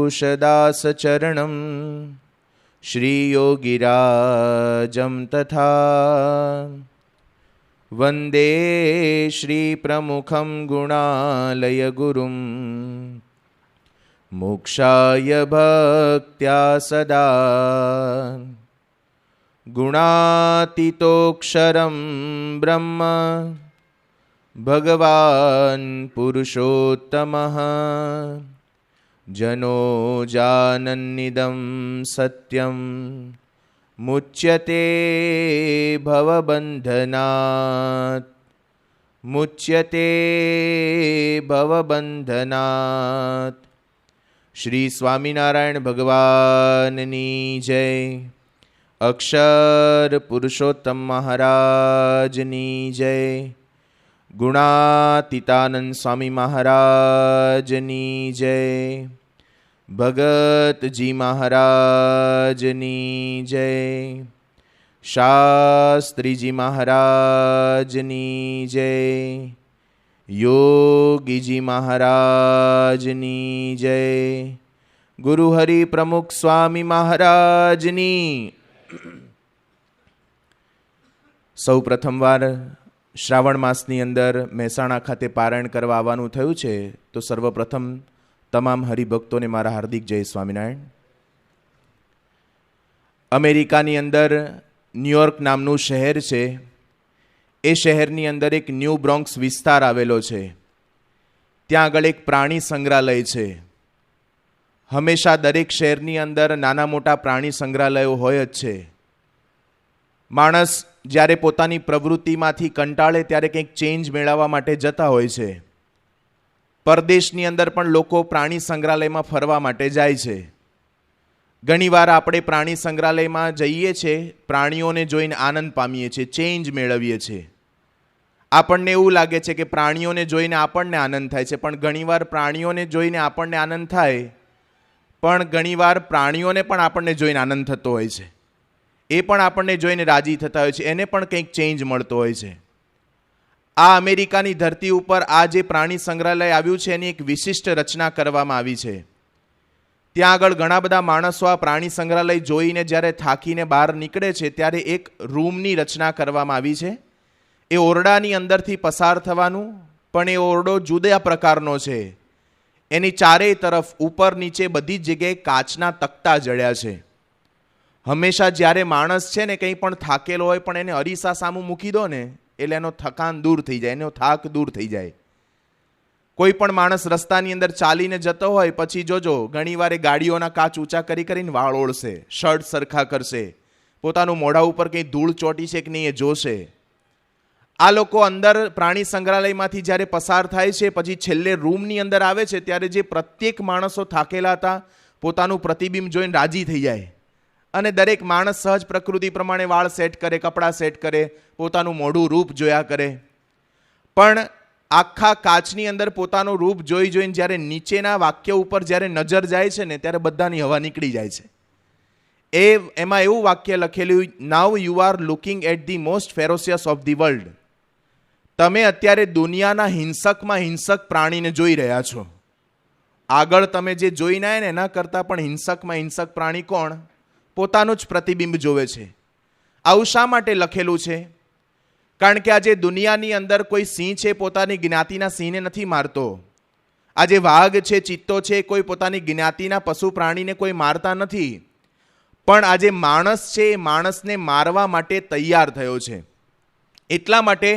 श्रीशैलवंशदासचरणं श्रीयोगिराजं तथा वन्दे श्रीप्रमुखं गुणालयगुरुं मोक्षाय भक्त्या सदा गुणातीतोऽक्षरं ब्रह्म भगवान् पुरुषोत्तमः जनो जानन्निदं सत्यं मुच्यते भवबन्धनात् श्री स्वामिनारायण भगवाननी जय। अक्षर पुरुषोत्तम महाराजनी जय। गुणातीतानंद स्वामी महाराजनी जय। भगत जी महाराजनी जय। शास्त्री जी महाराजनी जय। योगी जी महाराजनी जय। गुरु हरि प्रमुख स्वामी महाराजनी। सौ प्रथमवार श्रावण मासनी अंदर મહેસાણા ખાતે પારાયણ કરવા આવવાનું થયું છે, તો સર્વપ્રથમ તમામ હરિભક્તોને મારા હાર્દિક જય સ્વામિનારાયણ. અમેરિકાની અંદર ન્યુયોર્ક નામનું શહેર છે. એ શહેરની અંદર એક ન્યૂ બ્રોન્ક્સ વિસ્તાર આવેલો છે. ત્યાં આગળ એક પ્રાણી સંગ્રહાલય છે. હંમેશા દરેક શહેરની અંદર નાના મોટા પ્રાણી સંગ્રહાલયો હોય જ છે. માણસ જ્યારે પોતાની પ્રવૃત્તિમાંથી કંટાળે ત્યારે કંઈક ચેન્જ મેળવવા માટે જતા હોય છે. પરદેશની અંદર પણ લોકો પ્રાણી સંગ્રહાલયમાં ફરવા માટે જાય છે. ઘણીવાર આપણે પ્રાણી સંગ્રહાલયમાં જઈએ છીએ, પ્રાણીઓને જોઈને આનંદ પામીએ છીએ, ચેન્જ મેળવીએ છીએ. આપણને એવું લાગે છે કે પ્રાણીઓને જોઈને આપણને આનંદ થાય છે, પણ ઘણીવાર પ્રાણીઓને જોઈને આપણને આનંદ થાય, પણ ઘણીવાર પ્રાણીઓને પણ આપણને જોઈને આનંદ થતો હોય છે. એ પણ આપણને જોઈને રાજી થતા હોય છે, એને પણ કંઈક ચેન્જ મળતો હોય છે. આ અમેરિકાની ધરતી ઉપર આ જે પ્રાણી સંગ્રહાલય આવ્યું છે એની એક વિશિષ્ટ રચના કરવામાં આવી છે. ત્યાં આગળ ઘણા બધા માણસો આ પ્રાણી સંગ્રહાલય જોઈને જ્યારે થાકીને બહાર નીકળે છે ત્યારે એક રૂમની રચના કરવામાં આવી છે. એ ઓરડાની અંદરથી પસાર થવાનું, પણ એ ઓરડો જુદા પ્રકારનો છે. એની ચારેય તરફ ઉપર નીચે બધી જ જગ્યાએ કાચના તકતા જડ્યા છે. હંમેશા જ્યારે માણસ છે ને કંઈ પણ થાકેલો હોય પણ એને અરીસા સામું મૂકી દો ને એટલે એનો થકાન દૂર થઈ જાય, એનો થાક દૂર થઈ જાય. કોઈ પણ માણસ રસ્તાની અંદર ચાલીને જતો હોય પછી જોજો ઘણીવાર એ ગાડીઓના કાચ ઊંચા કરી કરીને વાળ ઓળશે, શર્ટ સરખા કરશે, પોતાનું મોઢા ઉપર કંઈ ધૂળ ચોટી છે કે નહીં એ જોશે. આ લોકો અંદર પ્રાણી સંગ્રહાલયમાંથી જ્યારે પસાર થાય છે પછી છેલ્લે રૂમની અંદર આવે છે ત્યારે જે પ્રત્યેક માણસો થાકેલા હતા પોતાનું પ્રતિબિંબ જોઈને રાજી થઈ જાય. અને દરેક માણસ સહજ પ્રકૃતિ પ્રમાણે વાળ સેટ કરે, કપડાં સેટ કરે, પોતાનું મોઢું રૂપ જોયા કરે. પણ આખા કાચની અંદર પોતાનું રૂપ જોઈ જોઈને જ્યારે નીચેના વાક્ય ઉપર જ્યારે નજર જાય છે ને ત્યારે બધાની હવા નીકળી જાય છે. એમાં એવું વાક્ય લખેલું, now you are looking at the most ferocious of the world. તમે અત્યારે દુનિયાના હિંસકમાં હિંસક પ્રાણીને જોઈ રહ્યા છો. આગળ તમે જે જોઈને આવ્યા ને એના કરતાં પણ હિંસકમાં હિંસક પ્રાણી કોણ? પોતાનું જ પ્રતિબિંબ જોવે છે. આવું શા માટે લખેલું છે? કારણ કે આજે દુનિયાની અંદર કોઈ સિંહ છે પોતાની જ્ઞાતિના સિંહને નથી મારતો. આજે વાઘ છે, ચિત્તો છે, કોઈ પોતાની જ્ઞાતિના પશુ પ્રાણીને કોઈ મારતા નથી. પણ આજે માણસ છે એ માણસને મારવા માટે તૈયાર થયો છે. એટલા માટે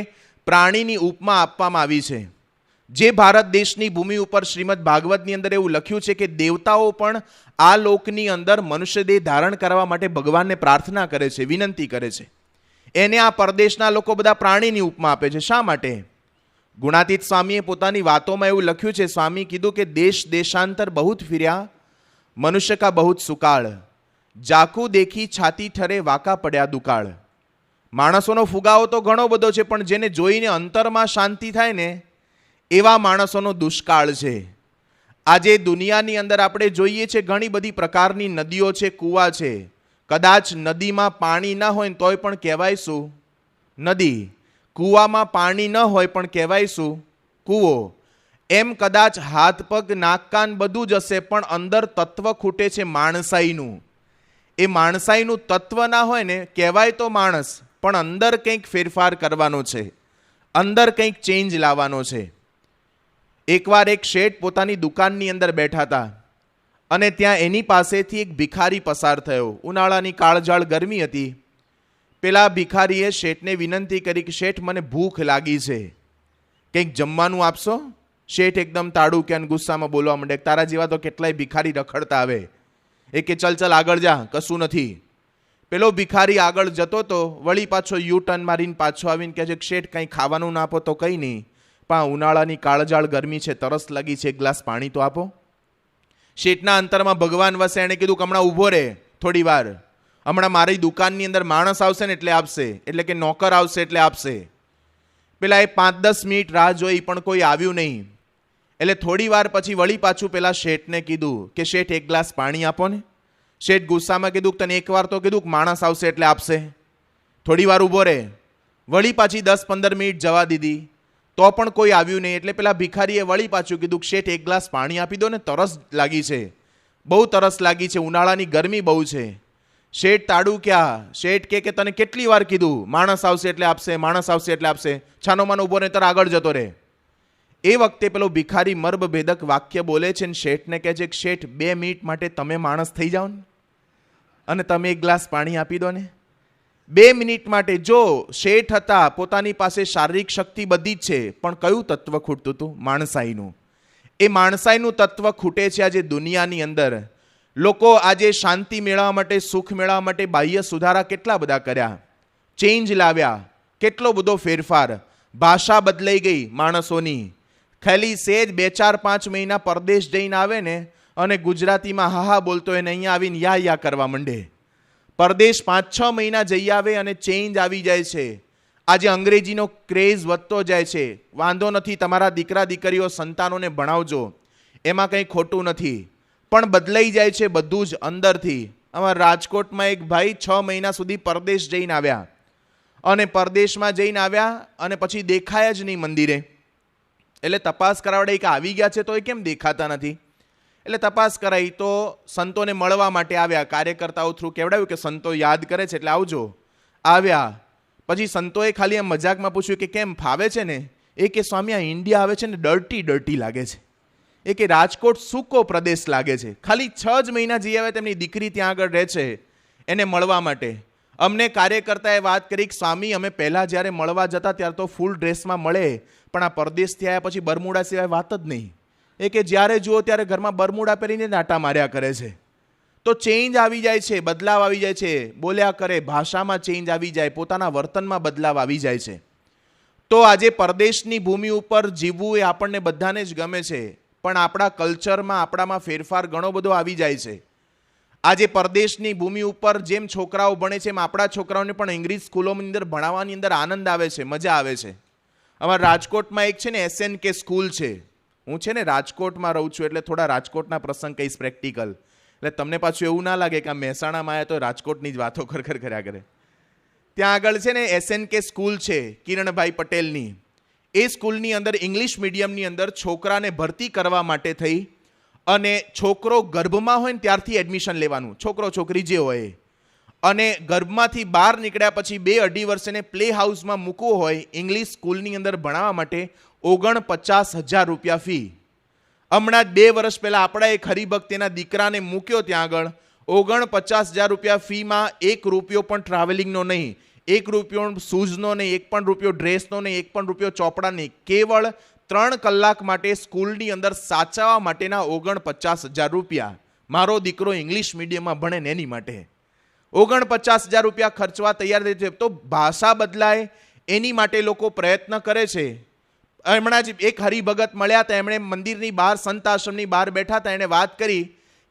પ્રાણીની ઉપમા આપવામાં આવી છે. જે ભારત દેશની ભૂમિ ઉપર શ્રીમદ ભાગવતની અંદર એવું લખ્યું છે કે દેવતાઓ પણ આ લોકની અંદર મનુષ્ય દેહ ધારણ કરવા માટે ભગવાનને પ્રાર્થના કરે છે, વિનંતી કરે છે. એને આ પરદેશના લોકો બધા પ્રાણીની ઉપમા આપે છે. શા માટે? ગુણાતીત સ્વામીએ પોતાની વાતોમાં એવું લખ્યું છે, સ્વામી કીધું કે દેશ દેશાંતર બહુત ફિર્યા, મનુષ્ય કા બહુત સુકાળ, જાકુ દેખી છાતી ઠરે વાકા પડ્યા દુકાળ. માણસોનો ફુગાવો તો ઘણો બધો છે, પણ જેને જોઈને અંતરમાં શાંતિ થાય ને એવા માણસોનો દુષ્કાળ છે. આજે દુનિયાની અંદર આપણે જોઈએ છે ઘણી બધી પ્રકારની નદીઓ છે, કૂવા છે. કદાચ નદીમાં પાણી ન હોય તોય પણ કહેવાય શું? નદી. કૂવામાં પાણી ન હોય પણ કહેવાય શું? કૂવો. એમ કદાચ હાથ પગ નાક કાન બધું જ હશે, પણ અંદર તત્વ ખૂટે છે માણસાઈનું. એ માણસાઈનું તત્વ ના હોય ને, કહેવાય તો માણસ, પણ અંદર કંઈક ફેરફાર કરવાનો છે, અંદર કંઈક ચેન્જ લાવવાનો છે. એકવાર એક શેઠ પોતાની દુકાનની અંદર બેઠા હતા અને ત્યાં એની પાસેથી એક ભિખારી પસાર થયો. ઉનાળાની કાળઝાળ ગરમી હતી. પેલા ભિખારીએ શેઠને વિનંતી કરી કે શેઠ, મને ભૂખ લાગી છે, કંઈક જમવાનું આપશો? શેઠ એકદમ તાડું કે ગુસ્સામાં બોલવા માંડે, તારા જેવા તો કેટલાય ભિખારી રખડતા આવે. એ કે ચલ ચલ આગળ જા, કશું નથી. પેલો ભિખારી આગળ જતો તો વળી પાછો યુ ટર્ન મારીને પાછો આવીને કહે છે કે શેઠ, કંઈ ખાવાનું ના આપો તો કંઈ નહીં, પણ ઉનાળાની કાળઝાળ ગરમી છે, તરસ લાગી છે, એક ગ્લાસ પાણી તો આપો. શેઠના અંતરમાં ભગવાન વસે. એણે કીધું કે હમણાં ઊભો રહે થોડી વાર, હમણાં મારી દુકાનની અંદર માણસ આવશે ને એટલે આપશે, એટલે કે નોકર આવશે એટલે આપશે. પેલા એ 5-10 મિનિટ રાહ જોઈ પણ કોઈ આવ્યું નહીં. એટલે થોડી વાર પછી વળી પાછું પેલા શેઠને કીધું કે શેઠ, એક ગ્લાસ પાણી આપો ને. શેઠ ગુસ્સામાં કીધું કે તને એકવાર તો કીધું કે માણસ આવશે એટલે આપશે. થોડી વાર ઊભો રહે. વળી પાછી 10-15 મિનિટ જવા દીધી તો પણ કોઈ આવ્યું નહીં. એટલે પેલા ભિખારીએ વળી પાછું કીધું કે શેઠ, એક ગ્લાસ પાણી આપી દો ને, તરસ લાગી છે, બહુ તરસ લાગી છે, ઉનાળાની ગરમી બહુ છે. શેઠ તાડું ક્યાં. શેઠ કે તને કેટલી વાર કીધું, માણસ આવશે એટલે આપશે, માણસ આવશે એટલે આપશે, છાનો માનો ઊભો રહે, તાર આગળ જતો રહે. એ વખતે પેલો ભિખારી મર્મભેદક વાક્ય બોલે છે ને શેઠને કહે છે કે શેઠ, 2 મિનિટ માટે તમે માણસ થઈ જાઓ ને અને તમે એક ગ્લાસ પાણી આપી દો ને. 2 મિનિટ માટે. જો શેઠ હતા, પોતાની પાસે શારીરિક શક્તિ બધી જ છે, પણ કયું તત્વ ખૂટતું હતું? માણસાઈનું. એ માણસાઈનું તત્વ ખૂટે છે આજે દુનિયાની અંદર. લોકો આજે શાંતિ મેળવવા માટે, સુખ મેળવવા માટે બાહ્ય સુધારા કેટલા બધા કર્યા, ચેન્જ લાવ્યા, કેટલો બધો ફેરફાર. ભાષા બદલાઈ ગઈ માણસોની. ખાલી સેજ 2-4-5 મહિના પરદેશ જઈને આવે ને અને ગુજરાતીમાં હા બોલતો એને અહીંયા આવીને યા કરવા માંડે. પરદેશ 5-6 મહિના જઈ આવે અને ચેન્જ આવી જાય છે. આજે અંગ્રેજીનો ક્રેઝ વધતો જાય છે. વાંધો નથી, તમારા દીકરા દીકરીઓ સંતાનોને ભણાવજો, એમાં કંઈ ખોટું નથી, પણ બદલાઈ જાય છે બધું જ અંદરથી. અમારા રાજકોટમાં એક ભાઈ 6 મહિના સુધી પરદેશ જઈને આવ્યા અને પરદેશમાં જઈને આવ્યા અને પછી દેખાયા જ નહીં મંદિરે. એટલે તપાસ કરાવડે કે આવી ગયા છે તો એ કેમ દેખાતા નથી. એટલે તપાસ કરાઈ તો સંતોને મળવા માટે આવ્યા. કાર્યકર્તાઓ થ્રુ કેવડાવ્યું કે સંતો યાદ કરે છે એટલે આવજો. આવ્યા પછી સંતોએ ખાલી એમ મજાકમાં પૂછ્યું કે કેમ, ફાવે છે ને? એ કે સ્વામી, આ ઇન્ડિયા આવે છે ને ડર્ટી લાગે છે. એ કે રાજકોટ સૂકો પ્રદેશ લાગે છે. ખાલી 6 જ મહિના જઈ આવ્યા, તેમની દીકરી ત્યાં આગળ રહે છે, એને મળવા માટે. અમને કાર્યકર્તાએ વાત કરી કે સ્વામી, અમે પહેલાં જ્યારે મળવા જતા ત્યારે તો ફૂલ ડ્રેસમાં મળે, પણ આ પરદેશથી આવ્યા પછી બરમુડા સિવાય વાત જ નહીં. એ કે જ્યારે જુઓ ત્યારે ઘરમાં બરમુડા પહેરીને નાટા માર્યા કરે છે. તો ચેન્જ આવી જાય છે, બદલાવ આવી જાય છે, બોલ્યા કરે, ભાષામાં ચેન્જ આવી જાય, પોતાના વર્તનમાં બદલાવ આવી જાય છે. તો આજે પરદેશની ભૂમિ ઉપર જીવવું એ આપણને બધાને જ ગમે છે, પણ આપણા કલ્ચરમાં, આપણામાં ફેરફાર ઘણો બધો આવી જાય છે. આજે પરદેશની ભૂમિ ઉપર જેમ છોકરાઓ ભણે છે એમ આપણા છોકરાઓને પણ ઇંગ્લિશ સ્કૂલોની અંદર ભણાવવાની અંદર આનંદ આવે છે, મજા આવે છે. અમારા રાજકોટમાં એક છે ને SNK સ્કૂલ છે. હું છે ને રાજકોટમાં રહું છું એટલે થોડા રાજકોટના પ્રસંગ કહીશ પ્રેક્ટિકલ, એટલે તમને પાછું એવું ના લાગે કે આ મહેસાણામાં આવ્યા તો રાજકોટની જ વાતો કર્યા કરે. ત્યાં આગળ છે ને SNK સ્કૂલ છે કિરણભાઈ પટેલની. એ સ્કૂલની અંદર ઇંગ્લિશ મીડિયમની અંદર છોકરાને ભરતી કરવા માટે થઈ અને છોકરો ગર્ભમાં હોય ને ત્યારથી એડમિશન લેવાનું, છોકરો છોકરી જે હોય, અને ગર્ભમાંથી બહાર નીકળ્યા પછી 2-2.5 વર્ષને પ્લે હાઉસમાં મૂકવું હોય ઇંગ્લિશ સ્કૂલની અંદર ભણાવવા માટે 49,000 રૂપિયા ફી. હમણાં જ 2 વર્ષ પહેલાં આપણા એક હરિભક્તના દીકરાને મૂક્યો ત્યાં આગળ. 49,000 રૂપિયા ફીમાં 1 રૂપિયો પણ ટ્રાવેલિંગનો નહીં, 1 રૂપિયો શૂઝનો નહીં, 1 પણ રૂપિયો ડ્રેસનો નહીં, 1 પણ રૂપિયો ચોપડા નહીં. કેવળ 3 કલાક માટે સ્કૂલની અંદર સાચવવા માટેના 49,000 રૂપિયા. મારો દીકરો ઇંગ્લિશ મીડિયમમાં ભણે ને એની માટે 49,000 રૂપિયા ખર્ચવા તૈયાર થઈ છે. તો ભાષા બદલાય એની માટે લોકો પ્રયત્ન કરે છે. હમણાં જ એક હરિભગત મળ્યા હતા, એમણે મંદિરની બહાર, સંત આશ્રમની બહાર બેઠા હતા. એણે વાત કરી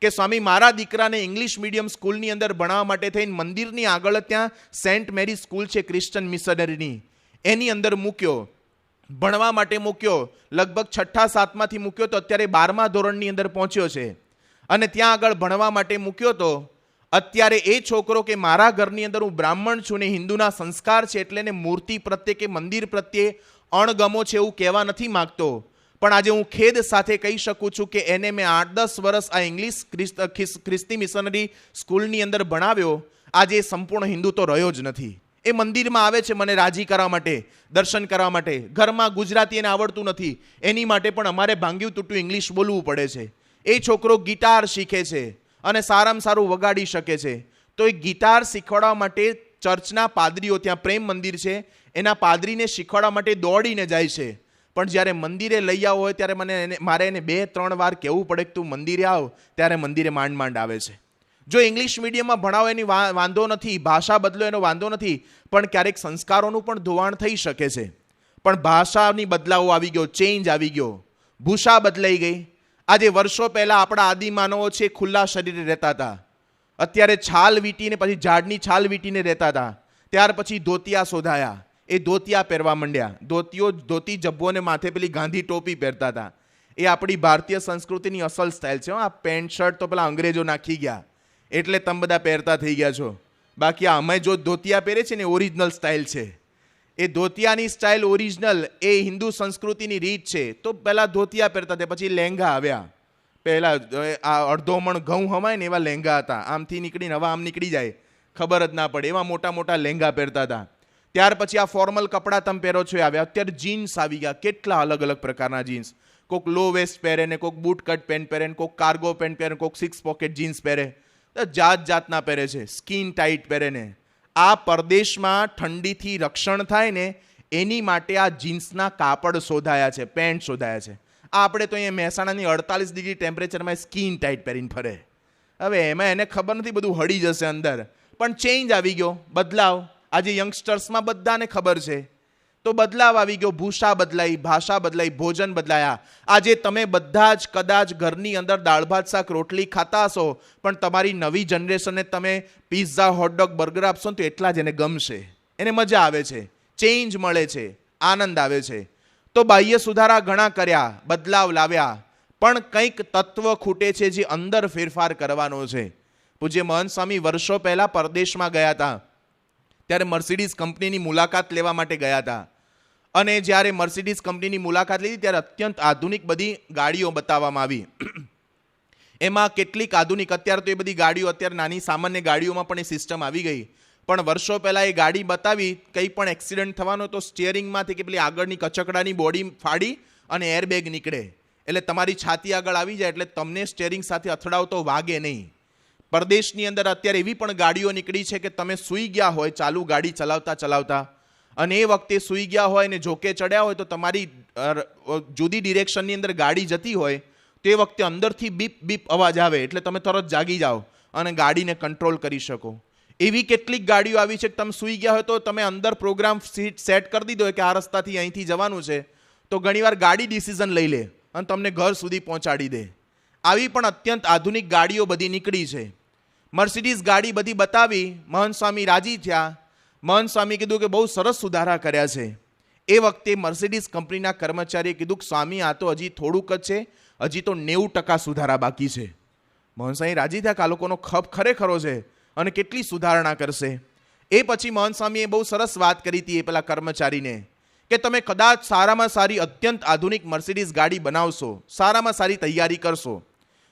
કે સ્વામી, મારા દીકરાને ઇંગ્લિશ મીડિયમ સ્કૂલની અંદર ભણાવવા માટે થઈને મંદિરની આગળ ત્યાં સેન્ટ મેરી સ્કૂલ છે ક્રિશ્ચન મિશનરીની, એની અંદર મૂક્યો, ભણવા માટે મૂક્યો. લગભગ 6-7માંથી મૂક્યો તો અત્યારે 12મા ધોરણની અંદર પહોંચ્યો છે અને ત્યાં આગળ ભણવા માટે મૂક્યો તો અત્યારે એ છોકરો કે મારા ઘરની અંદર હું બ્રાહ્મણ છું ને હિન્દુના સંસ્કાર છે એટલે ને મૂર્તિ પ્રત્યે કે મંદિર પ્રત્યે અણગમો છે એવું કહેવા નથી માગતો, પણ આજે હું ખેદ સાથે કહી શકું છું કે એને મેં 8-10 વર્ષ આ ઇંગ્લિશ ખ્રિસ્તી મિશનરી સ્કૂલની અંદર ભણાવ્યો, આજે એ સંપૂર્ણ હિન્દુ તો રહ્યો જ નથી. એ મંદિરમાં આવે છે મને રાજી કરવા માટે, દર્શન કરવા માટે. ઘરમાં ગુજરાતી એને આવડતું નથી, એની માટે પણ અમારે ભાંગ્યું તૂટ્યું ઇંગ્લિશ બોલવું પડે છે. એ છોકરો ગિટાર શીખે છે અને સારામાં સારું વગાડી શકે છે. તો એ ગિટાર શીખવાડવા માટે ચર્ચના પાદરીઓ, ત્યાં પ્રેમ મંદિર છે, એના પાદરીને શીખવાડવા માટે દોડીને જાય છે. પણ જ્યારે મંદિરે લઈ આવો હોય ત્યારે મારે એને 2-3 વાર કહેવું પડે કે તું મંદિરે આવ, ત્યારે મંદિરે માંડ માંડ આવે છે. જો ઇંગ્લિશ મીડિયમમાં ભણાવો એની વાંધો નથી, ભાષા બદલો એનો વાંધો નથી, પણ ક્યારેક સંસ્કારોનું પણ ધોવાણ થઈ શકે છે. પણ ભાષાની બદલાવો આવી ગયો, ચેન્જ આવી ગયો, ભૂષા બદલાઈ ગઈ. આજે વર્ષો પહેલાં આપણા આદિમાનવો છે ખુલ્લા શરીરે રહેતા હતા, અત્યારે છાલ વીંટીને પછી ઝાડની છાલ વીંટીને રહેતા હતા. ત્યાર પછી ધોતિયા શોધાયા, એ ધોતિયા પહેરવા માંડ્યા. ધોતી જબ્બોને માથે પેલી ગાંધી ટોપી પહેરતા હતા. એ આપણી ભારતીય સંસ્કૃતિની અસલ સ્ટાઇલ છે. આ પેન્ટ શર્ટ તો પેલા અંગ્રેજો નાખી ગયા એટલે તમે બધા પહેરતા થઈ ગયા છો. બાકી આ અમે જો ધોતિયા પહેરે છે ને ઓરિજિનલ સ્ટાઇલ છે. એ ધોતિયાની સ્ટાઇલ ઓરિજિનલ, એ હિન્દુ સંસ્કૃતિની રીત છે. તો પહેલાં ધોતિયા પહેરતા હતા, પછી લહેંગા આવ્યા. પહેલાં આ અડધો મણ ઘઉં હમાય ને એવા લહેંગા હતા, આમથી નીકળીને હવે આમ નીકળી જાય, ખબર જ ના પડે, એવા મોટા મોટા લહેંગા પહેરતા હતા. ત્યાર પછી આ ફોર્મલ કપડાં તમે પહેરો છો એ આવ્યા. અત્યારે જીન્સ આવી ગયા, કેટલા અલગ અલગ પ્રકારના જીન્સ. કોઈક લો વેસ્ટ પહેરે ને, કોઈક બૂટ કટ પેન્ટ પહેરે ને, કોઈક કાર્ગો પેન્ટ પહેરે, કોઈક 6 પોકેટ જીન્સ પહેરે, જાત જાતના પહેરે છે, સ્કિન ટાઈટ પહેરે ને. આ પરદેશમાં ઠંડીથી રક્ષણ થાય ને એની માટે આ જીન્સના કાપડ શોધાયા છે, પેન્ટ શોધાયા છે. આપણે તો અહીંયા મહેસાણાની 48 ડિગ્રી ટેમ્પરેચરમાં સ્કિન ટાઈટ પહેરીને ફરે. હવે એમાં એને ખબર નથી બધું હળી જશે અંદર. પણ ચેન્જ આવી ગયો, બદલાવ. આજે યંગસ્ટર્સમાં બધાને ખબર છે. તો બદલાવ આવી ગયો, ભૂષા બદલાઈ, ભાષા બદલાઈ, ભોજન બદલાયા. આજે તમે બધા જ કદાચ ઘરની અંદર દાળ ભાત શાક રોટલી ખાતા હશો, પણ તમારી નવી જનરેશનને તમે પિઝા હોટડોગ બર્ગર આપશો ને તો એટલા જ એને ગમશે, એને મજા આવે છે, ચેન્જ મળે છે, આનંદ આવે છે. તો બાહ્ય સુધારા ઘણા કર્યા, બદલાવ લાવ્યા, પણ કંઈક તત્વ ખૂટે છે જે અંદર ફેરફાર કરવાનો છે. પૂજ્ય મહંત સ્વામી વર્ષો પહેલા પરદેશમાં ગયા હતા, ત્યારે મર્સિડીઝ કંપનીની મુલાકાત લેવા માટે ગયા હતા. અને જ્યારે મર્સિડીઝ કંપનીની મુલાકાત લીધી ત્યારે અત્યંત આધુનિક બધી ગાડીઓ બતાવવામાં આવી. એમાં કેટલીક આધુનિક, અત્યારે તો એ બધી ગાડીઓ, અત્યારે નાની સામાન્ય ગાડીઓમાં પણ એ સિસ્ટમ આવી ગઈ. પણ વર્ષો પહેલાં એ ગાડી બતાવી, કંઈ પણ એક્સિડન્ટ થવાનો તો સ્ટિયરિંગમાંથી કે પેલી આગળની કચકડાની બોડી ફાડી અને એરબેગ નીકળે, એટલે તમારી છાતી આગળ આવી જાય, એટલે તમને સ્ટિયરિંગ સાથે અથડાવતો વાગે નહીં. પરદેશની અંદર અત્યારે એવી પણ ગાડીઓ નીકળી છે કે તમે સૂઈ ગયા હોય ચાલુ ગાડી ચલાવતા ચલાવતા, અને એ વખતે સૂઈ ગયા હોય ને જોકે ચડ્યા હોય તો તમારી જુદી ડિરેક્શનની અંદર ગાડી જતી હોય, તે વખતે અંદરથી બીપ બીપ અવાજ આવે, એટલે તમે તરત જાગી જાઓ અને ગાડીને કંટ્રોલ કરી શકો. એવી કેટલીક ગાડીઓ આવી છે કે તમે સૂઈ ગયા હોય તો તમે અંદર પ્રોગ્રામ સેટ કરી દીધો કે આ રસ્તાથી અહીંથી જવાનું છે, તો ઘણીવાર ગાડી ડિસિઝન લઈ લે અને તમને ઘર સુધી પહોંચાડી દે. આવી પણ અત્યંત આધુનિક ગાડીઓ બધી નીકળી છે. મર્સિડીઝ ગાડી બધી બતાવી, મહંત સ્વામી રાજી થયા. મહંત સ્વામી કીધું કે બહુ સરસ સુધારા કર્યા છે. એ વખતે મર્સિડીઝ કંપનીના કર્મચારીએ કીધું કે સ્વામી આ તો હજી થોડુંક જ છે, હજી તો 90% સુધારા બાકી છે. મહંત સ્વામી રાજી થયા કે આ લોકોનો ખપ ખરેખરો છે અને કેટલી સુધારણા કરશે. એ પછી મહંત સ્વામીએ બહુ સરસ વાત કરી હતી એ પેલા કર્મચારીને કે તમે કદાચ સારામાં સારી અત્યંત આધુનિક મર્સિડીઝ ગાડી બનાવશો, સારામાં સારી તૈયારી કરશો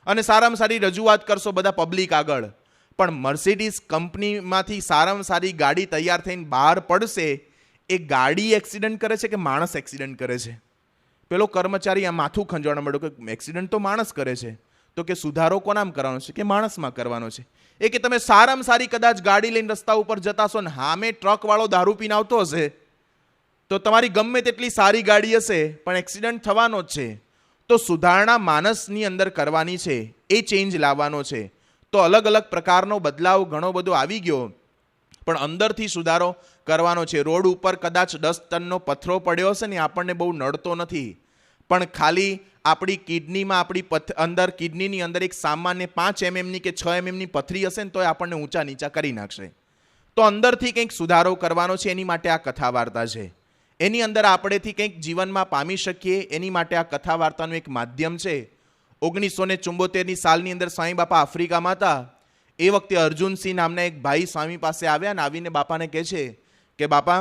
અને સારામાં સારી રજૂઆત કરશો બધા પબ્લિક આગળ, પણ મર્સિડીઝ કંપનીમાંથી સારામાં સારી ગાડી તૈયાર થઈને બહાર પડશે, એ ગાડી એક્સિડન્ટ કરે છે કે માણસ એક્સિડન્ટ કરે છે? પેલો કર્મચારી આ માથું ખંજવાળવા માંડ્યો કે એક્સિડન્ટ તો માણસ કરે છે. તો કે સુધારો કોનામાં કરવાનો છે? કે માણસમાં કરવાનો છે. એ કે તમે સારામાં સારી કદાચ ગાડી લઈને રસ્તા ઉપર જતા હશો ને સામે ટ્રકવાળો દારૂ પીને આવતો હશે, તો તમારી ગમે તેટલી સારી ગાડી હશે પણ એક્સિડન્ટ થવાનો જ છે. તો સુધારણા માણસની અંદર કરવાની છે, એ ચેન્જ લાવવાનો છે. તો અલગ અલગ પ્રકારનો બદલાવ ઘણો બધો આવી ગયો, પણ અંદરથી સુધારો કરવાનો છે. રોડ ઉપર કદાચ 10 ટનનો પથ્થરો પડ્યો હશે ને આપણને બહુ નડતો નથી, પણ ખાલી આપણી કિડનીમાં, આપણી અંદર કિડનીની અંદર એક સામાન્ય 5 mm કે 6 mm ની પથરી હશે ને તો એ આપણને ઊંચા નીચા કરી નાખશે. તો અંદરથી કંઈક સુધારો કરવાનો છે, એની માટે આ કથા વાર્તા છે. એની અંદર આપણેથી કંઈક જીવનમાં પામી શકીએ એની માટે આ કથા વાર્તાનું એક માધ્યમ છે. 1974ની સાલની અંદર સ્વામી બાપા આફ્રિકામાં હતા. એ વખતે અર્જુનસિંહ નામના એક ભાઈ સ્વામી પાસે આવ્યા અને આવીને બાપાને કહે છે કે બાપા,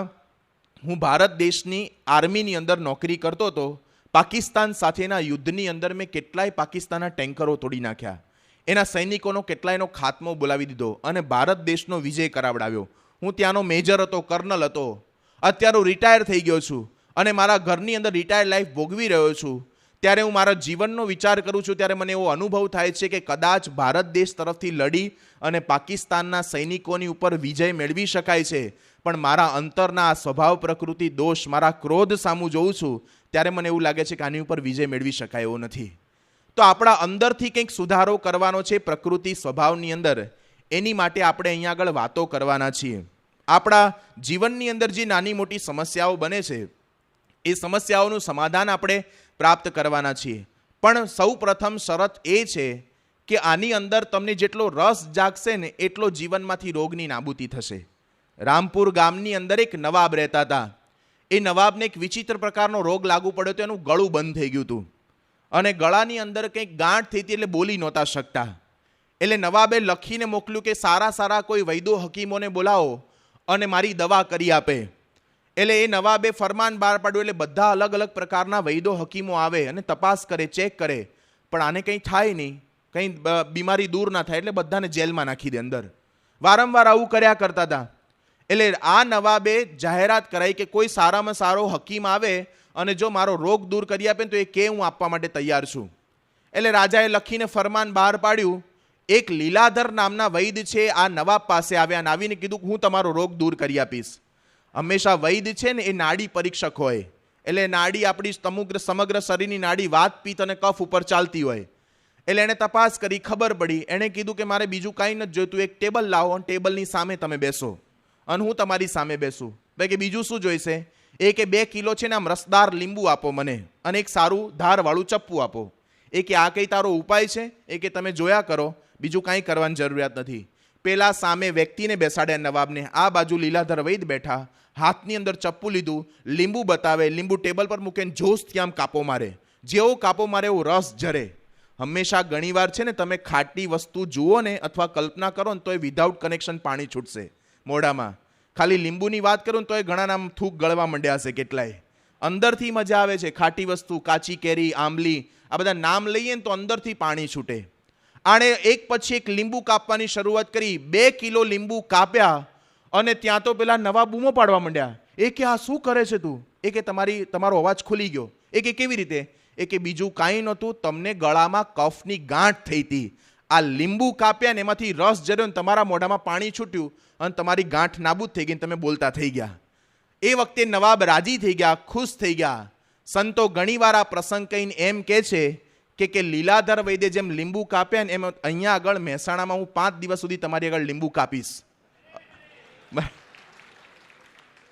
હું ભારત દેશની આર્મીની અંદર નોકરી કરતો હતો, પાકિસ્તાન સાથેના યુદ્ધની અંદર મેં કેટલાય પાકિસ્તાનના ટેન્કરો તોડી નાખ્યા, એના સૈનિકોનો કેટલાયનો ખાત્મો બોલાવી દીધો અને ભારત દેશનો વિજય કરાવડાવ્યો. હું ત્યાંનો મેજર હતો, કર્નલ હતો, અત્યારે હું રિટાયર થઈ ગયો છું અને મારા ઘરની અંદર રિટાયર લાઈફ ભોગવી રહ્યો છું. ત્યારે હું મારા જીવનનો વિચાર કરું છું ત્યારે મને એવો અનુભવ થાય છે કે કદાચ ભારત દેશ તરફથી લડી અને પાકિસ્તાનના સૈનિકોની ઉપર વિજય મેળવી શકાય છે, પણ મારા અંતરના આ સ્વભાવ પ્રકૃતિ દોષ, મારા ક્રોધ સામું જોઉં છું ત્યારે મને એવું લાગે છે કે આની ઉપર વિજય મેળવી શકાય એવો નથી. તો આપણા અંદરથી કંઈક સુધારો કરવાનો છે પ્રકૃતિ સ્વભાવની અંદર. એની માટે આપણે અહીંયા આગળ વાતો કરવાના છીએ. આપણા જીવનની અંદર જે નાની મોટી સમસ્યાઓ બને છે એ સમસ્યાઓનું સમાધાન આપણે પ્રાપ્ત કરવાના છીએ. પણ સૌ પ્રથમ શરત એ છે કે આની અંદર તમને જેટલો રસ જાગશે ને એટલો જીવનમાંથી રોગની નાબૂદી થશે. રામપુર ગામની અંદર એક નવાબ રહેતા હતા. એ નવાબને એક વિચિત્ર પ્રકારનો રોગ લાગુ પડ્યો તો એનું ગળું બંધ થઈ ગયું હતું અને ગળાની અંદર કંઈક ગાંઠ થઈ હતી એટલે બોલી નહોતા શકતા. એટલે નવાબે લખીને મોકલ્યું કે સારા સારા કોઈ વૈદો હકીમોને બોલાવો અને મારી દવા કરી આપે. એટલે એ નવાબે ફરમાન બહાર પાડ્યું. એટલે બધા અલગ અલગ પ્રકારના વૈદો હકીમો આવે અને તપાસ કરે, ચેક કરે, પણ આને કંઈ થાય નહીં, કંઈ બીમારી દૂર ના થાય, એટલે બધાને જેલમાં નાખી દે અંદર. વારંવાર આવું કર્યા કરતા હતા. એટલે આ નવાબે જાહેરાત કરાઈ કે કોઈ સારામાં સારો હકીમ આવે અને જો મારો રોગ દૂર કરી આપે તો એ કે હું આપવા માટે તૈયાર છું. એટલે રાજાએ લખીને ફરમાન બહાર પાડ્યું. એક લીલાધર નામના વૈદ છે આ નવાબ પાસે આવ્યા અને આવીને કીધું કે હું તમારો રોગ દૂર કરી આપીશ. હંમેશા વૈદ છે ને એ નાડી પરીક્ષક હોય. એટલે નાડી આપણી સમગ્ર શરીરની નાડી વાત, પિત્ત અને કફ ઉપર ચાલતી હોય. એટલે એણે તપાસ કરી, ખબર પડી. એણે કીધું કે મારે બીજું કાંઈ નથી જોઈતું, એક ટેબલ લાવો અને ટેબલની સામે તમે બેસો અને હું તમારી સામે બેસું. ભાઈ કે બીજું શું જોઈશે? એ કે 2 કિલો છે ને આમ રસદાર લીંબુ આપો મને અને એક સારું ધારવાળું ચપ્પુ આપો. એ કે આ કઈ તારો ઉપાય છે? એ કે તમે જોયા કરો, બીજું કાંઈ કરવાની જરૂરિયાત નથી. પેલા સામે વ્યક્તિને બેસાડ્યા નવાબને, આ બાજુ લીલાધર વૈદ બેઠા, હાથની અંદર ચપ્પુ લીધું, લીંબુ બતાવે, લીંબુ ટેબલ પર મૂકીને જોશથી આમ કાપો મારે. જેવો કાપો મારે એવો રસ જરે. હંમેશા ઘણીવાર છે ને તમે ખાટી વસ્તુ જુઓ ને અથવા કલ્પના કરો ને તો એ વિધાઉટ કનેક્શન પાણી છૂટશે મોઢામાં. ખાલી લીંબુની વાત કરું ને તો એ ઘણા નામ થૂક ગળવા માંડ્યા હશે કેટલાય. અંદરથી મજા આવે છે. ખાટી વસ્તુ, કાચી કેરી, આંબલી, આ બધા નામ લઈએ ને તો અંદરથી પાણી છૂટે. આણે એક પછી એક લીંબુ કાપવાની શરૂઆત કરી. 2 કિલો લીંબુ કાપ્યા અને ત્યાં તો પેલા નવા બૂમો પાડવા માંડ્યા. એ કે આ શું કરે છે તું? એ કે તમારો અવાજ ખુલી ગયો. એ કે કેવી રીતે? એ કે બીજું કાંઈ નહોતું, તમને ગળામાં કફની ગાંઠ થઈ હતી. આ લીંબુ કાપ્યા ને એમાંથી રસ જર્યો ને તમારા મોઢામાં પાણી છૂટ્યું અને તમારી ગાંઠ નાબૂદ થઈ ગઈ, તમે બોલતા થઈ ગયા. એ વખતે નવાબ રાજી થઈ ગયા, ખુશ થઈ ગયા. સંતો ઘણીવાર આ પ્રસંગ કહીને એમ કહે છે કે લીલાધર વૈદ્ય જેમ લીંબુ કાપ્યા ને એમ અહીંયા આગળ મહેસાણામાં હું 5 દિવસ સુધી તમારી આગળ લીંબુ કાપીશ.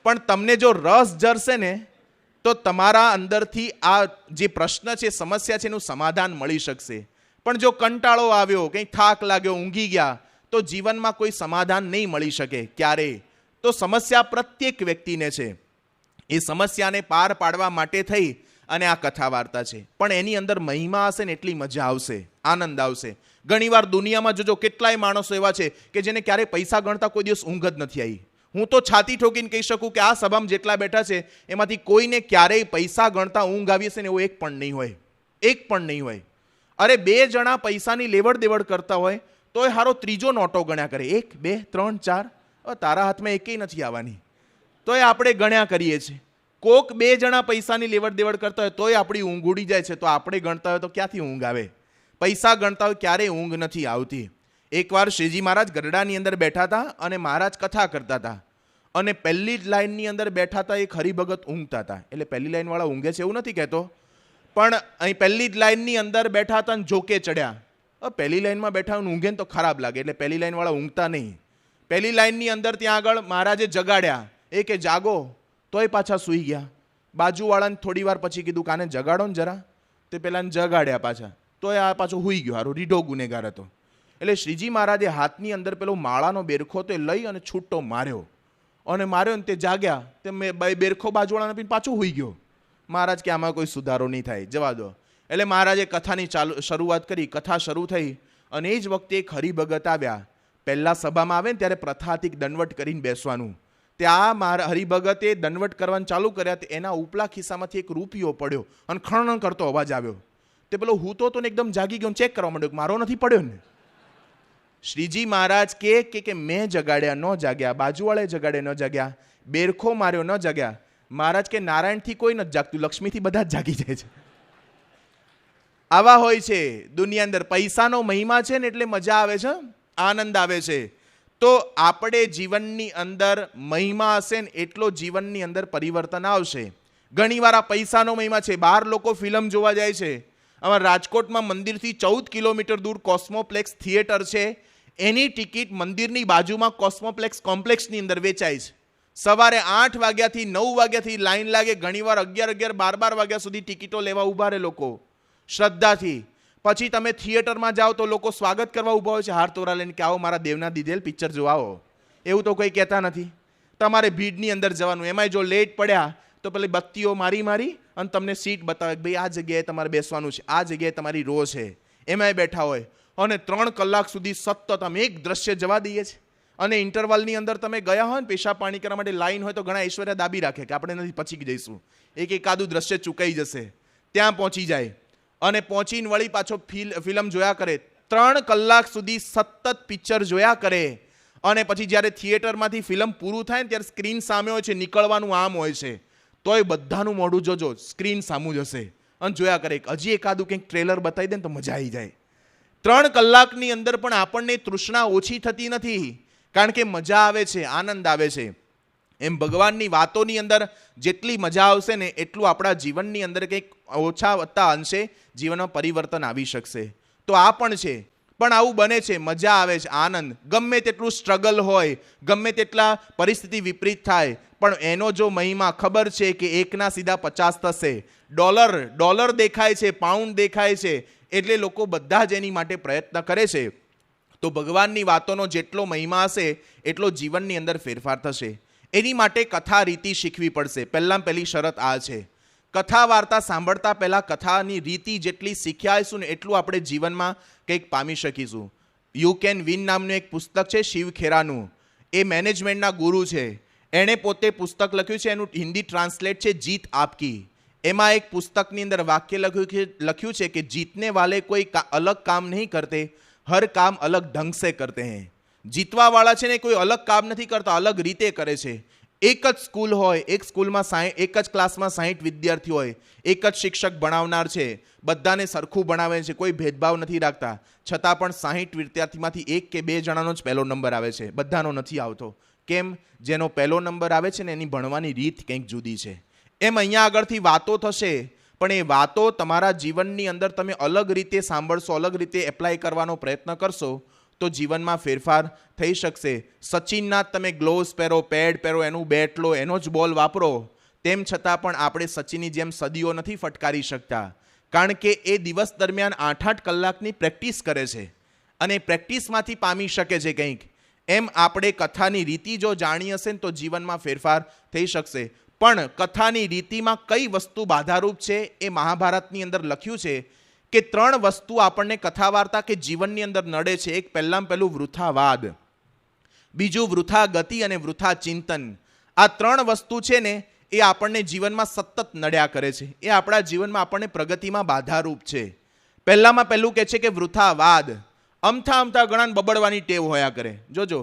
પણ તમને જો રસ જરશે ને તો તમારા અંદરથી આ જે પ્રશ્ન છે, સમસ્યા છે, એનું સમાધાન મળી શકશે. પણ જો કંટાળો આવ્યો, કંઈ થાક લાગ્યો, ઊંઘી ગયા તો જીવનમાં કોઈ સમાધાન નહીં મળી શકે ક્યારેય. તો સમસ્યા પ્રત્યેક વ્યક્તિને છે. એ સમસ્યાને પાર પાડવા માટે થઈ અને આ કથા વાર્તા છે. પણ એની અંદર મહિમા હશે ને એટલી મજા આવશે, આનંદ આવશે. ઘણીવાર દુનિયામાં જોજો કેટલાય માણસો એવા છે કે જેને ક્યારેય પૈસા ગણતા કોઈ દિવસ ઊંઘ જ નથી આવી. હું તો છાતી ઠોકીને કહી શકું કે આ સભામાં જેટલા બેઠા છે એમાંથી કોઈને ક્યારેય પૈસા ગણતા ઊંઘ આવી હશે ને એવો એક પણ નહીં હોય. એક પણ નહીં હોય. અરે 2 જણા પૈસાની લેવડ દેવડ કરતા હોય તો એ હારો ત્રીજો નોટો ગણ્યા કરે. 1 2 3 4. તારા હાથમાં એકેય નથી આવવાની તો એ આપણે ગણ્યા કરીએ છીએ. કોક 2 જણા પૈસાની લેવડ દેવડ કરતા હોય તોય આપણી ઊંઘ ઉડી જાય છે. તો આપણે ગણતા હોય તો ક્યાંથી ઊંઘ આવે? પૈસા ગણતા હોય ક્યારેય ઊંઘ નથી આવતી. એકવાર શ્રીજી મહારાજ ગરડાની અંદર બેઠા હતા અને મહારાજ કથા કરતા હતા અને પહેલી જ લાઈનની અંદર બેઠા હતા. એક હરિભગત ઊંઘતા હતા. એટલે પહેલી લાઈન વાળા ઊંઘે છે એવું નથી કહેતો, પણ અહીં પહેલી જ લાઈનની અંદર બેઠા હતા અને જોકે ચડ્યા. પહેલી લાઈનમાં બેઠા ઊંઘે ને તો ખરાબ લાગે, એટલે પહેલી લાઈન વાળા ઊંઘતા નહીં. પહેલી લાઈનની અંદર ત્યાં આગળ મહારાજે જગાડ્યા. એ કે જાગો, તોય પાછા સૂઈ ગયા. બાજુવાળાને થોડી વાર પછી કીધું કાને જગાડો ને જરા. તે પેલાને જગાડ્યા પાછા, તોય આ પાછો સૂઈ ગયો. હારો રીઢો ગુનેગાર હતો. એટલે શ્રીજી મહારાજે હાથની અંદર પેલો માળાનો બેરખો તે લઈ અને છૂટો માર્યો અને માર્યો ને તે જાગ્યા. તે બેરખો બાજુવાળાને પીને પાછો સૂઈ ગયો. મહારાજ કે આમાં કોઈ સુધારો નહીં થાય, જવા દો. એટલે મહારાજે કથાની શરૂઆત કરી. કથા શરૂ થઈ અને એ જ વખતે એક હરિભગત આવ્યા. પહેલા સભામાં આવે ને ત્યારે પ્રથા હતી દંડવટ કરીને બેસવાનું. ત્યાં મારા હરિભગતે દંડવટ કરવાનું ચાલુ કર્યા તો એના ઉપલા ખિસ્સામાંથી એક રૂપિયો પડ્યો અને ખણણ કરતો અવાજ આવ્યો. તે પેલો હું તો ને એકદમ જાગી ગયો, ચેક કરવા માંડ્યો, મારો નથી પડ્યો ને. શ્રીજી મહારાજ કે મેં જગાડ્યા ન જાગ્યા, બાજુવાળે જગાડ્યા ન જાગ્યા, બેરખો માર્યો ન જાગ્યા. મહારાજ કે નારાયણથી કોઈ નથી જાગતું, લક્ષ્મીથી બધા જ જાગી જાય છે. આવા હોય છે દુનિયા અંદર. પૈસાનો મહિમા છે ને એટલે મજા આવે છે, આનંદ આવે છે. તો આપણે જીવનની અંદર મહિમા હશે ને એટલો જીવનની અંદર પરિવર્તન આવશે. ઘણીવાર આ પૈસાનો મહિમા છે. બહાર લોકો ફિલ્મ જોવા જાય છે. અમારા રાજકોટમાં મંદિરથી 14 કિલોમીટર દૂર કોસ્મોપ્લેક્સ થિયેટર છે. એની ટિકિટ મંદિરની બાજુમાં કોસ્મોપ્લેક્સ કોમ્પ્લેક્સની અંદર વેચાય છે. સવારે 8 વાગ્યાથી 9 વાગ્યાથી લાઈન લાગે. ઘણીવાર 11, 12 વાગ્યા સુધી ટિકિટો લેવા ઊભા રહે લોકો શ્રદ્ધાથી. પછી તમે થિયેટરમાં જાઓ તો લોકો સ્વાગત કરવા ઊભા હોય છે હાર તોરા લઈને કે આવો મારા દેવના દીધેલ પિક્ચર જોવા આવો. એવું તો કોઈ કહેતા નથી. તમારે ભીડની અંદર જવાનું. એમાંય જો લેટ પડ્યા તો પેલી બત્તીઓ મારી અને તમને સીટ બતાવે કે ભાઈ આ જગ્યાએ તમારે બેસવાનું છે, આ જગ્યાએ તમારી રો છે. એમાંય બેઠા હોય અને 3 કલાક સુધી સતત અમે એક દ્રશ્ય જવા દઈએ છીએ. અને ઇન્ટરવલની અંદર તમે ગયા હોય ને પેશાબ પાણી કરવા માટે લાઈન હોય તો ઘણા ઐશ્વર્ય દાબી રાખે કે આપણે નથી પછી જઈશું, એકાદું દ્રશ્ય ચૂકાઈ જશે. ત્યાં પહોંચી જાય અને પહોંચીને વળી પાછો ફિલ્મ જોયા કરે. 3 કલાક સુધી સતત પિક્ચર જોયા કરે. અને પછી જ્યારે થિયેટરમાંથી ફિલ્મ પૂરું થાય ને ત્યારે સ્ક્રીન સામે હોય છે, નીકળવાનું આમ હોય છે, તોય બધાનું મોઢું જોજો સ્ક્રીન સામું જ હશે અને જોયા કરે. હજી એકાદું કંઈક ટ્રેલર બતાવી દે ને તો મજા આવી જાય. 3 કલાકની અંદર પણ આપણને તૃષ્ણા ઓછી થતી નથી, કારણ કે મજા આવે છે, આનંદ આવે છે. એમ ભગવાનની વાતોની અંદર જેટલી મજા આવશે ને એટલું આપણા જીવનની અંદર કંઈક ઓછા વત્તા અંશે જીવનમાં પરિવર્તન આવી શકશે. તો આ પણ છે. પણ આવું બને છે, મજા આવે છે, આનંદ. ગમે તેટલું સ્ટ્રગલ હોય, ગમે તેટલા પરિસ્થિતિ વિપરીત થાય, પણ એનો જો મહિમા ખબર છે કે 1 ના સીધા 50 થશે. ડોલર દેખાય છે, પાઉન્ડ દેખાય છે, એટલે લોકો બધા જ એની માટે પ્રયત્ન કરે છે. તો ભગવાનની વાતોનો જેટલો મહિમા હશે એટલો જીવનની અંદર ફેરફાર થશે. એની માટે કથા રીતિ શીખવી પડશે. પહેલી શરત આ છે. કથા વાર્તા સાંભળતા પહેલાં કથાની રીતિ જેટલી શીખ્યા આવીશું ને એટલું આપણે જીવનમાં કંઈક પામી શકીશું. યુ કેન વિન નામનું એક પુસ્તક છે શિવ ખેરાનું. એ મેનેજમેન્ટના ગુરુ છે. એણે પોતે પુસ્તક લખ્યું છે, એનું હિન્દી ટ્રાન્સલેટ છે જીત આપકી. એમાં એક પુસ્તકની અંદર વાક્ય લખ્યું છે કે જીતને વાલે કોઈ અલગ કામ નહીં કરતે, હર કામ અલગ ઢંગ સે કરતે हैं. જીતવા વાળા છે ને કોઈ અલગ કામ નથી કરતા, અલગ રીતે કરે છે. એક જ સ્કૂલ હોય, એક સ્કૂલમાં એક જ ક્લાસમાં 60 વિદ્યાર્થીઓ હોય, એક જ શિક્ષક ભણાવનાર છે, બધાને સરખું ભણાવે છે, કોઈ ભેદભાવ નથી રાખતા, છતાં પણ 60 વિદ્યાર્થીમાંથી 1 કે 2 જણાનો જ પહેલો નંબર આવે છે, બધાનો નથી આવતો. કેમ? જેનો પહેલો નંબર આવે છે ને એની ભણવાની રીત કંઈક જુદી છે. એમ અહીંયા આગળથી વાતો થશે, પણ એ વાતો તમારા જીવનની અંદર તમે અલગ રીતે સાંભળશો, અલગ રીતે એપ્લાય કરવાનો પ્રયત્ન કરશો તો જીવનમાં ફેરફાર થઈ શકશે. સચિનના તમે ગ્લોવ્સ પહેરો, પેડ પહેરો, એનું બેટ લો, એનો જ બોલ વાપરો, તેમ છતાં પણ આપણે સચિનની જેમ સદીઓ નથી ફટકારી શકતા, કારણ કે એ દિવસ દરમિયાન 8-8 કલાકની પ્રેક્ટિસ કરે છે અને પ્રેક્ટિસમાંથી પામી શકે છે કંઈક. એમ આપણે કથાની રીતિ જો જાણી હશે ને તો જીવનમાં ફેરફાર થઈ શકશે. પણ કથાની રીતિમાં કઈ વસ્તુ બાધારૂપ છે એ મહાભારતની અંદર લખ્યું છે કે 3 વસ્તુ આપણને કથા વાર્તા કે જીવનની અંદર નડે છે. એક પહેલું વૃથાવાદ, બીજું વૃથા ગતિ અને વૃથા ચિંતન. આ 3 વસ્તુ છે ને એ આપણને જીવનમાં સતત નડ્યા કરે છે. એ આપણા જીવનમાં આપણને પ્રગતિમાં બાધારૂપ છે. પહેલું કહે છે કે વૃથાવાદ. અમથા ઘણા બબડવાની ટેવ હોયા કરે. જોજો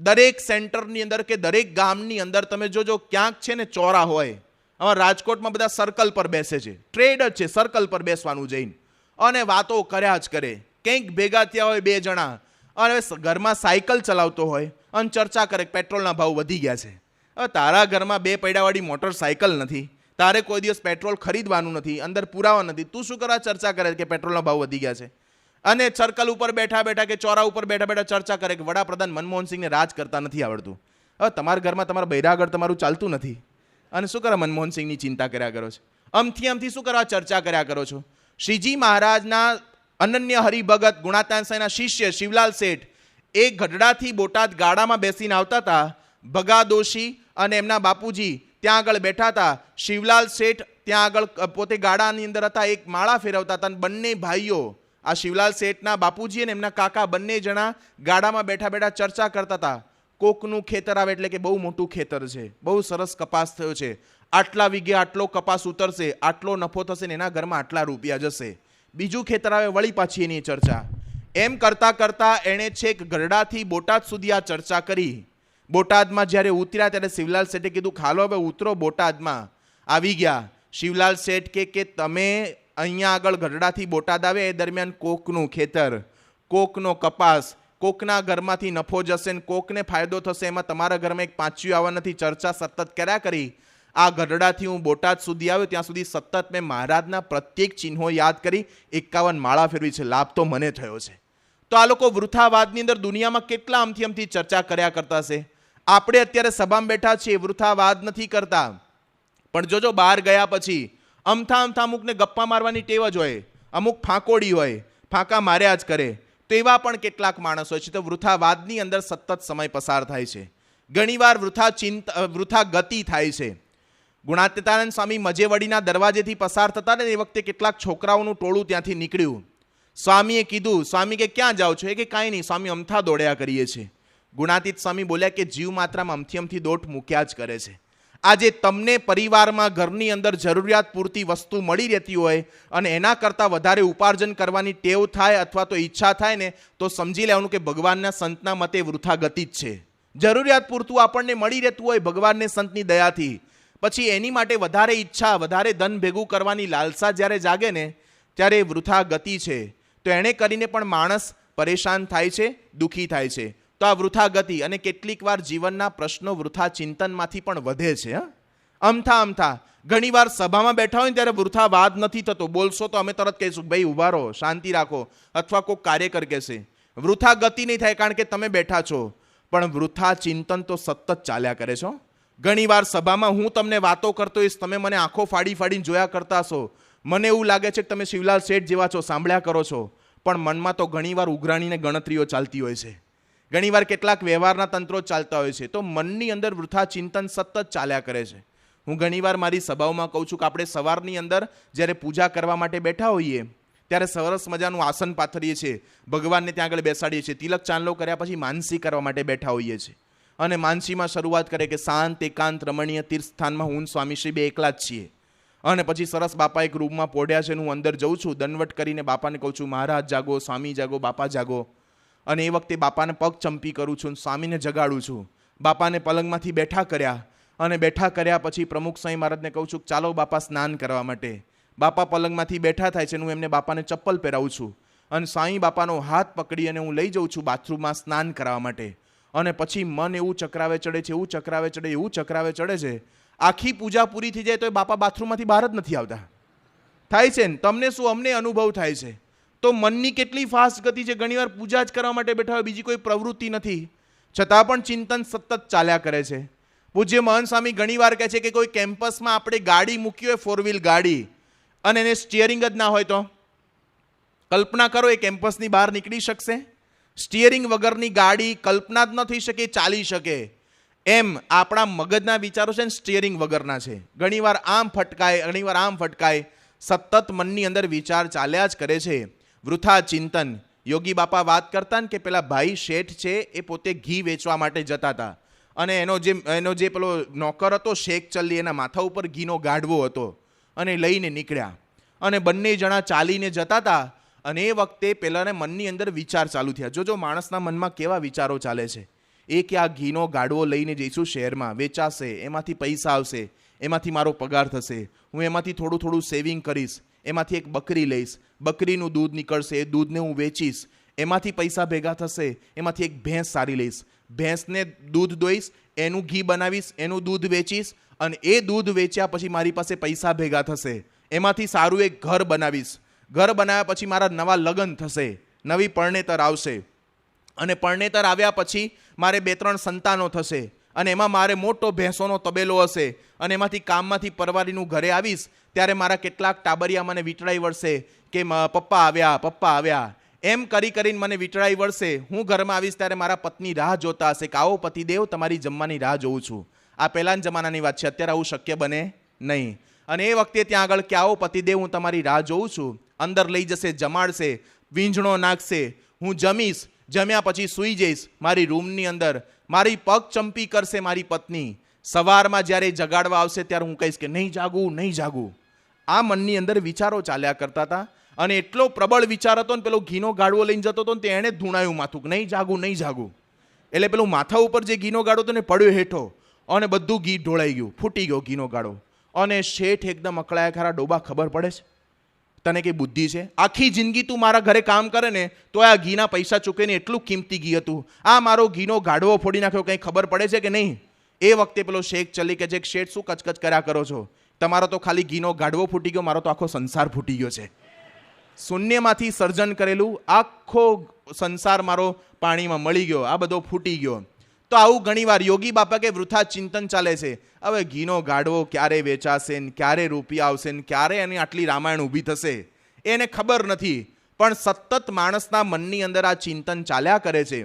દરેક સેન્ટરની અંદર કે દરેક ગામની અંદર તમે જોજો ક્યાંક છે ને ચોરા હોય. અમારા રાજકોટમાં બધા સર્કલ પર બેસે છે, ટ્રેડ જ છે, સર્કલ પર બેસવાનું જઈને અને વાતો કર્યા જ કરે. કંઈક ભેગા થયા હોય 2 જણા અને ઘરમાં સાયકલ ચલાવતો હોય અને ચર્ચા કરે કે પેટ્રોલના ભાવ વધી ગયા છે. હવે તારા ઘરમાં 2 પૈડાવાળી મોટરસાયકલ નથી, તારે કોઈ દિવસ પેટ્રોલ ખરીદવાનું નથી, અંદર પુરાવા નથી, તું શું કરવા ચર્ચા કરે કે પેટ્રોલના ભાવ વધી ગયા છે? અને સર્કલ ઉપર બેઠા કે ચોરા ઉપર બેઠા ચર્ચા કરે કે વડાપ્રધાન મનમોહનસિંહને રાજ કરતા નથી આવડતું. હવે તમારા ઘરમાં તમારા બૈરા આગળ તમારું ચાલતું નથી અને શું કરવા મનમોહનસિંહની ચિંતા કર્યા કરો છો? અમથી શું કરવા ચર્ચા કર્યા કરો છો? શ્રીજી મહારાજના અનન્ય હરિભગત ગુણાતાન સાંઈના શિષ્ય શિવલાલ શેઠ એ ગઢડાથી બોટાદ ગાડામાં બેસીને આવતા હતા. ભગા દોશી અને એમના બાપુજી ત્યાં આગળ બેઠા હતા. શિવલાલ શેઠ ત્યાં આગળ પોતે ગાડાની અંદર હતા, એક માળા ફેરવતા હતા અને બંને ભાઈઓ આ શિવલાલ શેઠના બાપુજી અને એમના કાકા બંને જણા ગાડામાં બેઠા ચર્ચા કરતા હતા. કોકનું ખેતર આવે એટલે કે બહુ મોટું ખેતર છે, બહુ સરસ કપાસ થયો છે, આટલા વીઘે આટલો કપાસ ઉતરશે, આટલો નફો થશે ને એના ઘરમાં આટલા રૂપિયા જશે. બીજું ખેતર આવે, વળી પાછી એની ચર્ચા. એમ કરતાં કરતાં એણે છેક ગરડાથી બોટાદ સુધી આ ચર્ચા કરી. બોટાદમાં જ્યારે ઉતર્યા ત્યારે શિવલાલ શેઠે કીધું ખાલો હવે ઉતરો બોટાદમાં. આવી ગયા. શિવલાલ શેઠ કે તમે અહીંયા આગળ ગરડાથી બોટાદ આવે એ દરમિયાન કોકનું ખેતર, કોકનો કપાસ, કોકના ઘરમાંથી નફો જશે ને કોકને ફાયદો થશે, એમાં તમારા ઘરમાં એક પાંચિયું આવવા નથી. ચર્ચા સતત કર્યા કરી. આ ગઢડાથી હું બોટાદ સુધી આવ્યો ત્યાં સુધી સતત મેં મહારાજના પ્રત્યેક ચિહ્નો યાદ કરી 51 માળા ફેરવી છે. લાભ તો મને થયો છે. તો આ લોકો વૃથાવાદની અંદર દુનિયામાં કેટલા અમથી ચર્ચા કર્યા કરતા છે. આપણે અત્યારે સભામાં બેઠા છીએ, વૃથાવાદ નથી કરતા, પણ જોજો બહાર ગયા પછી અમથા અમુકને ગપ્પા મારવાની ટેવ જ હોય, અમુક ફાંકોડી હોય, ફાંકા માર્યા જ કરે. તો એવા પણ કેટલાક માણસ હોય છે. તો વૃથાવાદની અંદર સતત સમય પસાર થાય છે. ઘણીવાર વૃથા ગતિ થાય છે. ગુણાતીતાનંદ સ્વામી મજેવડીના દરવાજેથી પસાર થતા ને એ વખતે કેટલાક છોકરાઓનું ટોળું ત્યાંથી નીકળ્યું. સ્વામીએ કીધું, સ્વામી કે ક્યાં જાઓ છો? એ કે કાંઈ નહીં સ્વામી, અમથા દોડ્યા કરીએ છીએ. ગુણાતીત સ્વામી બોલ્યા કે જીવ માત્રામાં અમથી દોટ મૂક્યા જ કરે છે. આજે તમને પરિવારમાં ઘરની અંદર જરૂરિયાત પૂરતી વસ્તુ મળી રહેતી હોય અને એના કરતાં વધારે ઉપાર્જન કરવાની ટેવ થાય અથવા તો ઈચ્છા થાય ને તો સમજી લેવાનું કે ભગવાનના સંતના મતે વૃથા ગતિ જ છે. જરૂરિયાત પૂરતું આપણને મળી રહેતું હોય ભગવાનને સંતની દયાથી, પછી એની માટે વધારે ઈચ્છા, વધારે ધન ભેગું કરવાની લાલસા જ્યારે જાગે ને ત્યારે વૃથા ગતિ છે. તો એણે કરીને પણ માણસ પરેશાન થાય છે, દુઃખી થાય છે. તો આ વૃથા ગતિ અને કેટલીક વાર જીવનના પ્રશ્નો વૃથા ચિંતનમાંથી પણ વધે છે. અમથા ઘણીવાર સભામાં બેઠા હોય ત્યારે વૃથા વાદ નથી થતો. બોલશો તો અમે તરત કહીશું ભાઈ ઉભા રહો, શાંતિ રાખો, અથવા કોઈ કાર્યકર કહેશે. વૃથા ગતિ નહીં થાય કારણ કે તમે બેઠા છો, પણ વૃથા ચિંતન તો સતત ચાલ્યા કરે છો. ઘણીવાર સભામાં હું તમને વાતો કરતો હોઈશ, તમે મને આંખો ફાડીને જોયા કરતા હશો. મને એવું લાગે છે કે તમે શિવલાલ શેઠ જેવા છો, સાંભળ્યા કરો છો, પણ મનમાં તો ઘણીવાર ઉઘરાણીને ગણતરીઓ ચાલતી હોય છે. ઘણીવાર કેટલાક વ્યવહારના તંત્રો ચાલતા હોય છે. તો મનની અંદર વૃથા ચિંતન સતત ચાલ્યા કરે છે. હું ઘણીવાર મારી સભાઓમાં કહું છું કે આપણે સવારની અંદર જ્યારે પૂજા કરવા માટે બેઠા હોઈએ ત્યારે સરસ મજાનું આસન પાથરીએ છીએ, ભગવાનને ત્યાં આગળ બેસાડીએ છીએ. તિલક ચાંદલો કર્યા પછી માનસી કરવા માટે બેઠા હોઈએ છીએ અને માનસીમાં શરૂઆત કરે કે શાંત એકાંત રમણીય તીર્થ સ્થાનમાં હું સ્વામીશ્રી બે એકલા જ છીએ. અને પછી સરસ બાપા એક રૂમમાં પોઢ્યા છે, હું અંદર જઉં છું, દંડવટ કરીને બાપાને કહું છું મહારાજ જાગો, સ્વામી જાગો, બાપા જાગો. અને એ વખતે બાપાને પગ ચંપી કરું છું, સ્વામીને જગાડું છું. બાપાને પલંગમાંથી બેઠા કર્યા અને બેઠા કર્યા પછી પ્રમુખ સ્વામી મહારાજને કહું છું ચાલો બાપા સ્નાન કરવા માટે. બાપા પલંગમાંથી બેઠા થાય છે, હું એમને બાપાને ચપ્પલ પહેરાવું છું અને સ્વામી બાપાનો હાથ પકડી અને હું લઈ જાઉં છું બાથરૂમમાં સ્નાન કરવા માટે. અને પછી મન એવું ચક્રાવે ચડે છે, એવું ચક્રાવે ચડે છે. આખી પૂજા પૂરી થઈ જાય તો એ બાપા બાથરૂમમાંથી બહાર જ નથી આવતા. થાય છે ને તમને શું, અમને અનુભવ થાય છે. તો મનની કેટલી ફાસ્ટ ગતિ છે. ઘણીવાર પૂજા જ કરવા માટે બેઠા હોય, બીજી કોઈ પ્રવૃત્તિ નથી, છતાં પણ ચિંતન સતત ચાલ્યા કરે છે. પૂજ્ય મહંત સ્વામી ઘણીવાર કહે છે કે કોઈ કેમ્પસમાં આપણે ગાડી મૂકી હોય, 4 વ્હીલ ગાડી, અને એને સ્ટીયરિંગ જ ના હોય તો કલ્પના કરો એ કેમ્પસની બહાર નીકળી શકશે? સ્ટીયરિંગ વગરની ગાડી કલ્પના જ ન થઈ શકે, ચાલી શકે. એમ આપણા મગજના વિચારો છે ને સ્ટીયરિંગ વગરના છે. ઘણીવાર આમ ફટકાય, ઘણીવાર આમ ફટકાય. સતત મનની અંદર વિચાર ચાલ્યા જ કરે છે. વૃથા ચિંતન. યોગી બાપા વાત કરતા ને કે પેલા ભાઈ શેઠ છે એ પોતે ઘી વેચવા માટે જતા હતા અને એનો જે પેલો નોકર હતો શેખ ચલ્લી, એના માથા ઉપર ઘીનો ગાઢવો હતો અને લઈને નીકળ્યા અને બંને જણા ચાલીને જતા હતા. અને એ વખતે પેલાને મનની અંદર વિચાર ચાલુ થયા. જોજો માણસના મનમાં કેવા વિચારો ચાલે છે. એ કે આ ઘીનો ગાઢવો લઈને જઈશું શહેરમાં, વેચાશે, એમાંથી પૈસા આવશે, એમાંથી મારો પગાર થશે, હું એમાંથી થોડું સેવિંગ કરીશ, એમાંથી એક બકરી લઈશ, બકરીનું દૂધ નીકળશે, એ દૂધને હું વેચીશ, એમાંથી પૈસા ભેગા થશે, એમાંથી એક ભેંસ સારી લઈશ, ભેંસને દૂધ દોઈશ, એનું ઘી બનાવીશ, એનું દૂધ વેચીશ અને એ દૂધ વેચ્યા પછી મારી પાસે પૈસા ભેગા થશે, એમાંથી સારું એક ઘર બનાવીશ, ઘર બનાવ્યા પછી મારા નવા લગ્ન થશે, નવી પરણેતર આવશે અને પરણેતર આવ્યા પછી મારે 2-3 સંતાનો થશે અને એમાં મારે મોટો ભેંસોનો તબેલો હશે અને એમાંથી કામમાંથી પરવારીનું ઘરે આવીશ ત્યારે મારા કેટલાક ટાબરિયા મને વીંટળાઈ વળશે કે પપ્પા આવ્યા. એમ કરીને મને વીંટળાઈ વળશે. હું ઘરમાં આવીશ ત્યારે મારા પત્ની રાહ જોતા હશે કે આવો પતિદેવ, તમારી જમવાની રાહ જોઉં છું. આ પહેલાના જમાનાની વાત છે, અત્યારે આવું શક્ય બને નહીં. અને એ વખતે ત્યાં આગળ કે આવો પતિદેવ, હું તમારી રાહ જોઉં છું. અંદર લઈ જશે, જમાડશે, વીંઝણો નાખશે, હું જમીશ, જમ્યા પછી સૂઈ જઈશ મારી રૂમની અંદર, મારી પગ ચંપી કરશે મારી પત્ની, સવારમાં જ્યારે જગાડવા આવશે ત્યારે હું કહીશ કે નહીં જાગું નહીં જાગું. આ મનની અંદર વિચારો ચાલ્યા કરતા હતા. અને એટલો પ્રબળ વિચાર હતો ને પેલો ઘીનો ગાડવો લઈને જતો હતો ને તે એણે જ ધૂણાયું માથું, નહીં જાગું નહીં જાગું. એટલે પેલું માથા ઉપર જે ઘીનો ગાડો હતો ને પડ્યો હેઠો અને બધું ઘી ઢોળાઈ ગયું, ફૂટી ગયો ઘીનો ગાડો. અને શેઠ એકદમ અકળાયા, ખરા ડોબા ખબર પડે છે તને કઈ બુદ્ધિ છે? આખી જિંદગી તું મારા ઘરે કામ કરે ને તો આ ઘીના પૈસા ચૂકવીને એટલું કિંમતી ઘી હતું, આ મારો ઘીનો ગાડવો ફોડી નાખ્યો, કંઈ ખબર પડે છે કે નહીં? એ વખતે પેલો શેખ ચલી કે છે, શેઠ શું કચકચ કર્યા કરો છો? તમારો તો ખાલી ઘીનો ગાડવો ફૂટી ગયો, મારો તો આખો સંસાર ફૂટી ગયો છે. શૂન્યમાંથી સર્જન કરેલું આખો સંસાર મારો પાણીમાં મળી ગયો, આ બધો ફૂટી ગયો. તો આવું ઘણીવાર યોગી બાપા કે વૃથા ચિંતન ચાલે છે. હવે ઘીનો ગાડવો ક્યારે વેચાશે ને ક્યારે રૂપિયા આવશે ને ક્યારે એની આટલી રામાયણ ઊભી થશે એને ખબર નથી. પણ સતત માણસના મનની અંદર આ ચિંતન ચાલ્યા કરે છે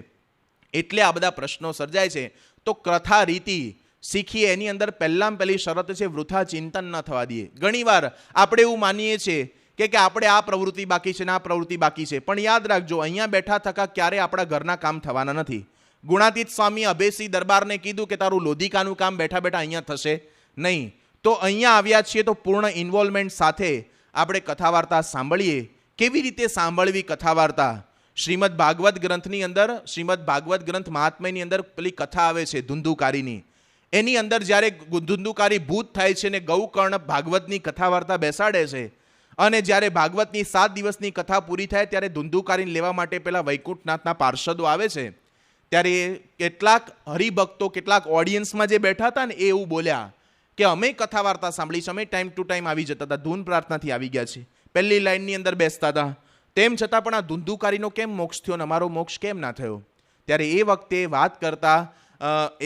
એટલે આ બધા પ્રશ્નો સર્જાય છે. તો કથા રીતિ શીખીએ એની અંદર પહેલી શરત છે વૃથા ચિંતન ન થવા દઈએ. ઘણીવાર આપણે એવું માનીએ છીએ કે આપણે આ પ્રવૃત્તિ બાકી છે ને આ પ્રવૃત્તિ બાકી છે, પણ યાદ રાખજો અહીંયા બેઠા થકા ક્યારે આપણા ઘરના કામ થવાના નથી. ગુણાતીત સ્વામી અભેસિંહ દરબારને કીધું કે તારું લોધિકાનું કામ બેઠા બેઠા અહીંયા થશે નહીં. તો અહીંયા આવ્યા છીએ તો પૂર્ણ ઇન્વોલ્વમેન્ટ સાથે આપણે કથા વાર્તા સાંભળીએ. કેવી રીતે સાંભળવી કથા વાર્તા? શ્રીમદ ભાગવત ગ્રંથની અંદર, શ્રીમદ ભાગવત ગ્રંથ મહાત્મ્યની અંદર પેલી કથા આવે છે ધુંધુકારીની. એની અંદર જ્યારે ધુંધુકારી ભૂત થાય છે ને ગૌકર્ણ ભાગવતની કથા વાર્તા બેસાડે છે અને જ્યારે ભાગવતની 7 દિવસની કથા પૂરી થાય ત્યારે ધુંધુકારીને લેવા માટે પેલા વૈકુંઠનાથના પાર્ષદો આવે છે. ત્યારે કેટલાક હરિભક્તો, કેટલાક ઓડિયન્સમાં જે બેઠા હતા ને એ એવું બોલ્યા કે અમે કથા વાર્તા સાંભળી છે, અમે ટાઈમ ટુ ટાઈમ આવી જતા હતા, ધૂન પ્રાર્થનાથી આવી ગયા છે, પહેલી લાઈનની અંદર બેસતા હતા, તેમ છતાં પણ આ ધુંધુકારીનો કેમ મોક્ષ થયો ને અમારો મોક્ષ કેમ ના થયો? ત્યારે એ વખતે વાત કરતા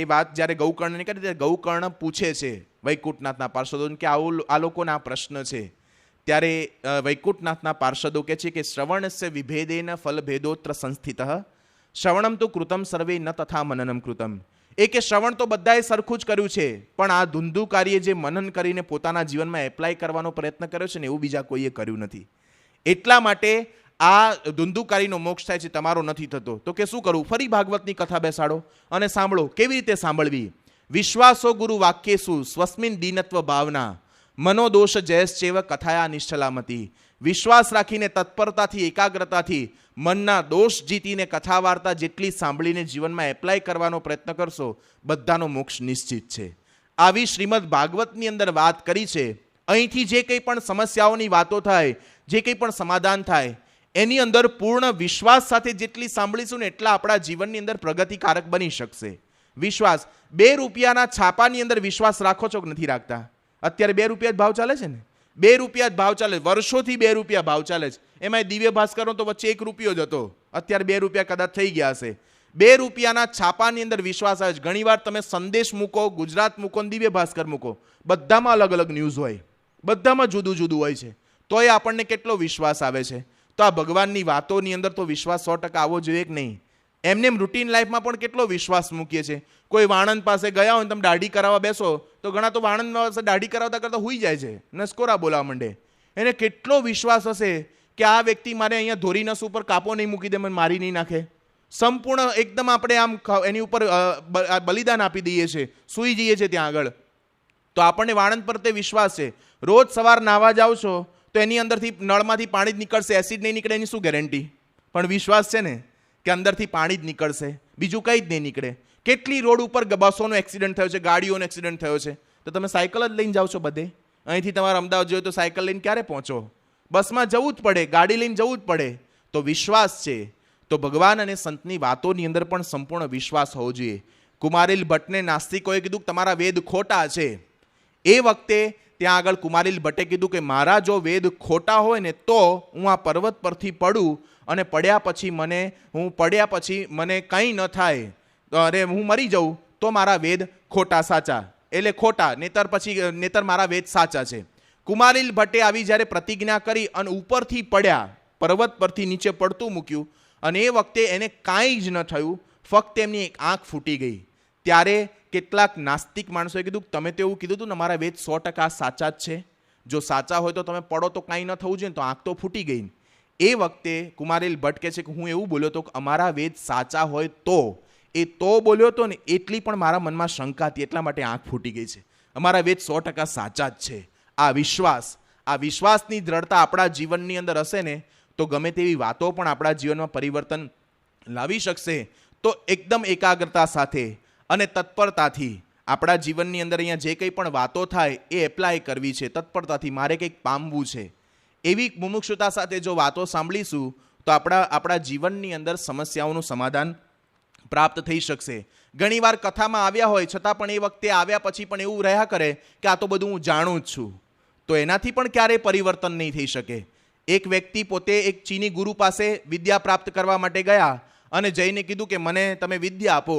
એ વાત જ્યારે ગૌકર્ણને કરી ત્યારે ગૌકર્ણ પૂછે છે વૈકુંઠનાથના પાર્ષદોને કે આ લોકોના પ્રશ્ન છે. ત્યારે વૈકુંઠનાથના પાર્ષદો કહે છે કે શ્રવણસ્ય વિભેદેન ફલભેદોત્ર સંસ્થિત શ્રવણમ તો કૃતમ સર્વે ન તથા મનનમ કૃતમ. એ કે શ્રવણ તો બધાએ સરખું જ કર્યું છે, પણ આ ધુંધુકારીએ જે મનન કરીને પોતાના જીવનમાં એપ્લાય કરવાનો પ્રયત્ન કર્યો છે ને એવું બીજા કોઈએ કર્યું નથી. એટલા માટે આ ધુંધુકારીનો મોક્ષ થાય છે, તમારો નથી થતો. તો કે શું કરવું? ફરી ભાગવતની કથા બેસાડો અને સાંભળો. કેવી રીતે સાંભળવી? વિશ્વાસો ગુરુ વાક્યેસુ સ્વસ્મિન દીનત્વ ભાવના મનોદોષ જયશ્ચેવ કથાયા નિશ્ચલામતી. વિશ્વાસ રાખીને તત્પરતાથી, એકાગ્રતાથી, મનના દોષ જીતીને કથા વાર્તા જેટલી સાંભળીને જીવનમાં એપ્લાય કરવાનો પ્રયત્ન કરશો, બધાનો મોક્ષ નિશ્ચિત છે. આવી શ્રીમદ ભાગવતની અંદર વાત કરી છે. અહીંથી જે કંઈ પણ સમસ્યાઓની વાતો થાય, જે કંઈ પણ સમાધાન થાય, એની અંદર પૂર્ણ વિશ્વાસ સાથે જેટલી સાંભળીશું ને એટલા આપણા જીવનની અંદર પ્રગતિકારક બની શકશે. વિશ્વાસ 2 રૂપિયાના છાપાની અંદર વિશ્વાસ રાખો છો કે નથી રાખતા? અત્યારે 2 રૂપિયા જ ભાવ ચાલે છે ને, 2 રૂપિયા જ ભાવ ચાલે, વર્ષોથી 2 રૂપિયા ભાવ ચાલે છે. એમાં દિવ્ય ભાસ્કરનો તો વચ્ચે 1 રૂપિયો જ હતો, અત્યારે 2 રૂપિયા કદાચ થઈ ગયા હશે. 2 રૂપિયાના છાપાની અંદર વિશ્વાસ આવે છે. ઘણીવાર તમે સંદેશ મૂકો, ગુજરાત મૂકો, દિવ્ય ભાસ્કર મૂકો, બધામાં અલગ અલગ ન્યૂઝ હોય, બધામાં જુદું જુદું હોય છે, તો એ આપણને કેટલો વિશ્વાસ આવે છે. તો આ ભગવાનની વાતોની અંદર તો વિશ્વાસ 100% આવવો જોઈએ કે નહીં? એમને રૂટીન લાઈફમાં પણ કેટલો વિશ્વાસ મૂકીએ છીએ. કોઈ વાણંદ પાસે ગયા હોય ને તમે દાઢી કરાવવા બેસો તો ઘણા તો વાણંદ પાસે દાઢી કરાવતા કરતા હોઈ જાય છે, નસકોરા બોલાવા માંડે. એને કેટલો વિશ્વાસ હશે કે આ વ્યક્તિ મારે અહીંયા ધોરી નસ ઉપર કાપો નહીં મૂકી દે, મને મારી નહીં નાખે. સંપૂર્ણ એકદમ આપણે આમ એની ઉપર બલિદાન આપી દઈએ છીએ, સૂઈ જઈએ છીએ ત્યાં આગળ. તો આપણને વાણંદ પર તે વિશ્વાસ છે. રોજ સવાર નાવા જાઓ છો તો એની અંદરથી નળમાંથી પાણી જ નીકળશે, એસિડ નહીં નીકળે એની શું ગેરંટી? પણ વિશ્વાસ છે ને કે અંદરથી પાણી જ નીકળશે, બીજું કંઈ જ નહીં નીકળે. કેટલી રોડ ઉપર બસોનો એક્સિડન્ટ થયો છે, ગાડીઓનો એક્સિડન્ટ થયો છે, તો તમે સાયકલ જ લઈને જાઓ છો બધે. અહીંથી તમારે અમદાવાદ જોઈએ તો સાયકલ લઈને ક્યારે પહોંચો? બસમાં જવું જ પડે, ગાડી લઈને જવું જ પડે. તો વિશ્વાસ છે. તો ભગવાન અને સંતની વાતોની અંદર પણ સંપૂર્ણ વિશ્વાસ હોવો જોઈએ. કુમારીલ ભટ્ટને નાસ્તિકોએ કીધું તમારા વેદ ખોટા છે. એ વખતે ત્યાં આગળ કુમારીલ ભટ્ટે કીધું કે મારા જો વેદ ખોટા હોય ને તો હું આ પર્વત પરથી પડું અને પડ્યા પછી મને કંઈ ન થાય, અરે હું મરી જાઉં તો મારા વેદ ખોટા સાચા, એટલે ખોટા, નેતર મારા વેદ સાચા છે. કુમારીલ ભટ્ટે આવી જ્યારે પ્રતિજ્ઞા કરી અને ઉપરથી પડ્યા, પર્વત પરથી નીચે પડતું મૂક્યું અને એ વખતે એને કાંઈ જ ન થયું, ફક્ત એમની એક આંખ ફૂટી ગઈ. ત્યારે કેટલાક નાસ્તિક માણસોએ કીધું તમે તો એવું કીધું હતું ને મારા વેદ 100% સાચા જ છે, જો સાચા હોય તો તમે પડો તો કાંઈ ન થવું જોઈએ, તો આંખ તો ફૂટી ગઈ. એ વખતે કુમારેલ ભટ્ટ કહે છે કે હું એવું બોલ્યો હતો કે અમારા વેદ સાચા હોય તો, એ તો બોલ્યો હતો ને એટલી પણ મારા મનમાં શંકા હતી, એટલા માટે આંખ ફૂટી ગઈ છે. અમારા વેદ 100% સાચા જ છે. આ વિશ્વાસની દ્રઢતા આપણા જીવનની અંદર હશે ને તો ગમે તેવી વાતો પણ આપણા જીવનમાં પરિવર્તન લાવી શકશે. તો એકદમ એકાગ્રતા સાથે અને તત્પરતાથી આપણા જીવનની અંદર અહીંયા જે કંઈ પણ વાતો થાય એ એપ્લાય કરવી છે, તત્પરતાથી મારે કંઈક પામવું છે, એવી મુમુક્ષુતા સાથે જો વાતો સાંભળીશું તો આપણા જીવનની અંદર સમસ્યાઓનું સમાધાન પ્રાપ્ત થઈ શકશે. ઘણીવાર કથામાં આવ્યા હોય છતાં પણ એ વખતે આવ્યા પછી પણ એવું રહ્યા કરે કે આ તો બધું હું જાણું જ છું, તો એનાથી પણ ક્યારેય પરિવર્તન નહીં થઈ શકે. એક વ્યક્તિ પોતે એક ચીની ગુરુ પાસે વિદ્યા પ્રાપ્ત કરવા માટે ગયા અને જઈને કીધું કે મને તમે વિદ્યા આપો.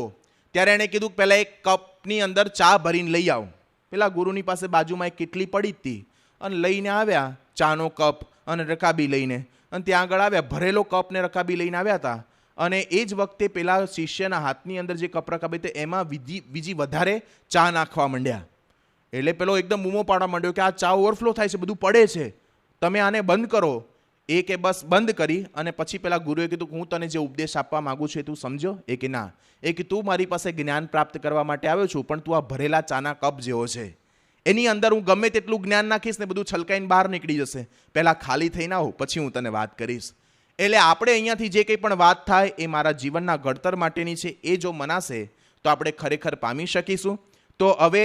ત્યારે એણે કીધું કે પહેલાં એક કપની અંદર ચા ભરીને લઈ આવો. પેલા ગુરુની પાસે બાજુમાં એક કેટલી પડી હતી અને લઈને આવ્યા ચાનો કપ અને રકાબી લઈને, અને ત્યાં આગળ આવ્યા ભરેલો કપ ને રકાબી લઈને આવ્યા હતા. અને એ જ વખતે પેલા શિષ્યના હાથની અંદર જે કપ રકાબી હતી એમાં બીજી વધારે ચા નાખવા માંડ્યા. એટલે પેલો એકદમ બૂમો પાડવા માંડ્યો કે આ ચા ઓવરફ્લો થાય છે, બધું પડે છે, તમે આને બંધ કરો. એ કે બસ બંધ કરી. અને પછી પેલા ગુરુએ કીધું કે હું તને જે ઉપદેશ આપવા માંગુ છું એ તું સમજો? એ કે ના. એ કે તું મારી પાસે જ્ઞાન પ્રાપ્ત કરવા માટે આવ્યો છું, પણ તું આ ભરેલા ચાના કપ જેવો છે, એની અંદર હું ગમે તેટલું જ્ઞાન નાખીશ ને બધું છલકાઈને બહાર નીકળી જશે. પહેલાં ખાલી થઈને આવો, પછી હું તને વાત કરીશ. એટલે આપણે અહીંયાથી જે કંઈ પણ વાત થાય એ મારા જીવનના ઘડતર માટેની છે, એ જો મનાશે તો આપણે ખરેખર પામી શકીશું. તો હવે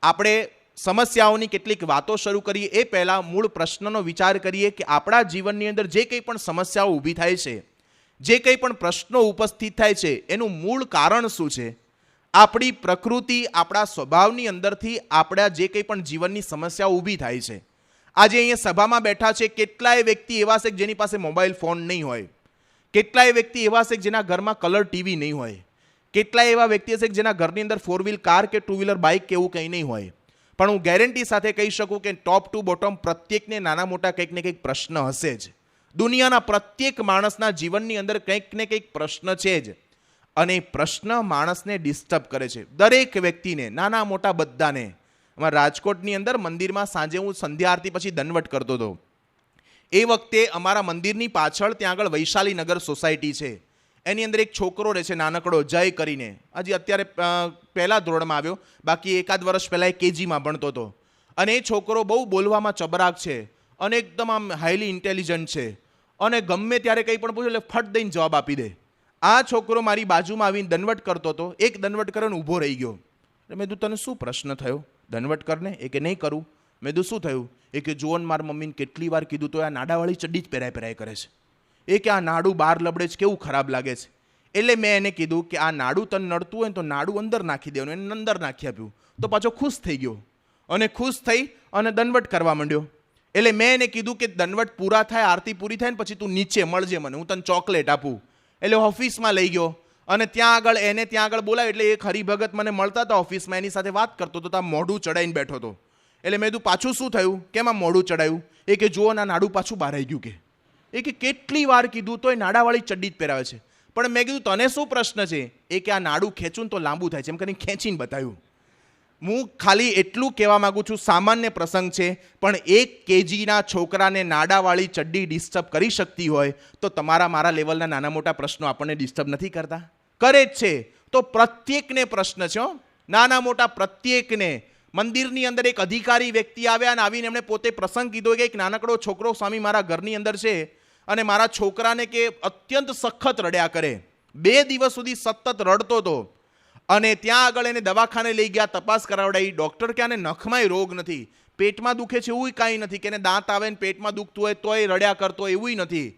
આપણે સમસ્યાઓની કેટલીક વાતો શરૂ કરીએ એ પહેલાં મૂળ પ્રશ્નનો વિચાર કરીએ કે આપણા જીવનની અંદર જે કંઈ પણ સમસ્યાઓ ઊભી થાય છે, જે કંઈ પણ પ્રશ્નો ઉપસ્થિત થાય છે, એનું મૂળ કારણ શું છે? આપણી પ્રકૃતિ, આપણા સ્વભાવની અંદરથી આપણા જે કંઈ પણ જીવનની સમસ્યાઓ ઊભી થાય છે. આજે અહીંયા સભામાં બેઠા છે કેટલાય વ્યક્તિ એવા છે જેની પાસે મોબાઈલ ફોન નહીં હોય, કેટલાય વ્યક્તિ એવા છે જેના ઘરમાં કલર ટીવી નહીં હોય, કેટલાય એવા વ્યક્તિ હશે જેના ઘરની અંદર 4 વ્હીલ કાર કે 2 વ્હીલર બાઇક કે એવું કંઈ નહીં હોય. પણ હું ગેરંટી સાથે કહી શકું કે ટોપ ટુ બોટમ પ્રત્યેકને નાના મોટા કંઈક ને કંઈક પ્રશ્ન હશે જ. દુનિયાના પ્રત્યેક માણસના જીવનની અંદર કંઈક ને કંઈક પ્રશ્ન છે જ, અને પ્રશ્ન માણસને ડિસ્ટર્બ કરે છે, દરેક વ્યક્તિને, નાના મોટા બધાને. અમારા રાજકોટની અંદર મંદિરમાં સાંજે હું સંધ્યા આરતી પછી દંડવટ કરતો હતો. એ વખતે અમારા મંદિરની પાછળ ત્યાં આગળ વૈશાલી નગર સોસાયટી છે, એની અંદર એક છોકરો રહે છે નાનકડો, જય કરીને. હજી અત્યારે પહેલા ધોરણમાં આવ્યો, બાકી એકાદ વર્ષ પહેલાં એ કેજીમાં ભણતો હતો. અને એ છોકરો બહુ બોલવામાં ચબરાક છે અને એકદમ આમ હાઈલી ઇન્ટેલિજન્ટ છે, અને ગમે ત્યારે કંઈ પણ પૂછ્યું એટલે ફટ દઈને જવાબ આપી દે. આ છોકરો મારી બાજુમાં આવીને દંડવટ કરતો હતો. એક દંડવટ કરીને ઊભો રહી ગયો. મેં કીધું તને શું પ્રશ્ન થયો? દંડવટ કરને. એ કે નહીં કરું. મેં કીધું શું થયું? એ કે જુઓ ને મારી મમ્મીને કેટલી વાર કીધું તો આ નાડાવાળી ચડ્ડી જ પહેરાય કરે છે. એ કે આ નાડું બહાર લબડે છે, કેવું ખરાબ લાગે છે. એટલે મેં એને કીધું કે આ નાડું તને નડતું હોય ને તો નાડું અંદર નાખી દેવાનું. એને અંદર નાખી આપ્યું તો પાછો ખુશ થઈ ગયો, અને ખુશ થઈ અને દંડવટ કરવા માંડ્યો. એટલે મેં એને કીધું કે દંડવટ પૂરા થાય, આરતી પૂરી થાય ને પછી તું નીચે મળજે મને, હું તને ચોકલેટ આપું. એટલે ઓફિસમાં લઈ ગયો અને ત્યાં આગળ બોલાવ્યો. એટલે એક હરિભગત મને મળતા હતા ઓફિસમાં, એની સાથે વાત કરતો હતો, ત્યાં મોઢું ચડાવીને બેઠો હતો. એટલે મેં કીધું પાછું શું થયું? કેમ આ મોઢું ચડાવ્યું? એ કે જુઓ ના નાડું પાછું બહાર આવી ગયું. કે એ કે કેટલી વાર કીધું તો એ નાડાવાળી ચડ્ડી જ પહેરાવે છે. પણ મેં કીધું તને શું પ્રશ્ન છે? એ કે આ નાડું ખેંચું તો લાંબુ થાય છે, એમ કરીને ખેંચીને બતાવ્યું. હું ખાલી એટલું કહેવા માંગુ છું, સામાન્ય પ્રસંગ છે, પણ 1 કેજીના છોકરાને નાડાવાળી ચડ્ડી ડિસ્ટર્બ કરી શકતી હોય તો તમારા મારા લેવલના નાના મોટા પ્રશ્નો આપણને ડિસ્ટર્બ નથી કરતા? કરે જ છે. તો પ્રત્યેકને પ્રશ્ન છે, નાના મોટા પ્રત્યેકને. મંદિરની અંદર એક અધિકારી વ્યક્તિ આવ્યા અને આવીને એમણે પોતે પ્રસંગ કીધો કે એક નાનકડો છોકરો સ્વામી મારા ઘરની અંદર છે અને મારા છોકરાને કે અત્યંત સખત રડ્યા કરે, 2 દિવસ સુધી સતત રડતો હતો. અને ત્યાં આગળ એને દવાખાને લઈ ગયા, તપાસ કરાવડાવી. ડૉક્ટર કે આને નખમાંય રોગ નથી, પેટમાં દુખે છે એવું કાંઈ નથી, કે એને દાંત આવે ને પેટમાં દુખતું હોય તોય રડ્યા કરતો હોય એવું નથી.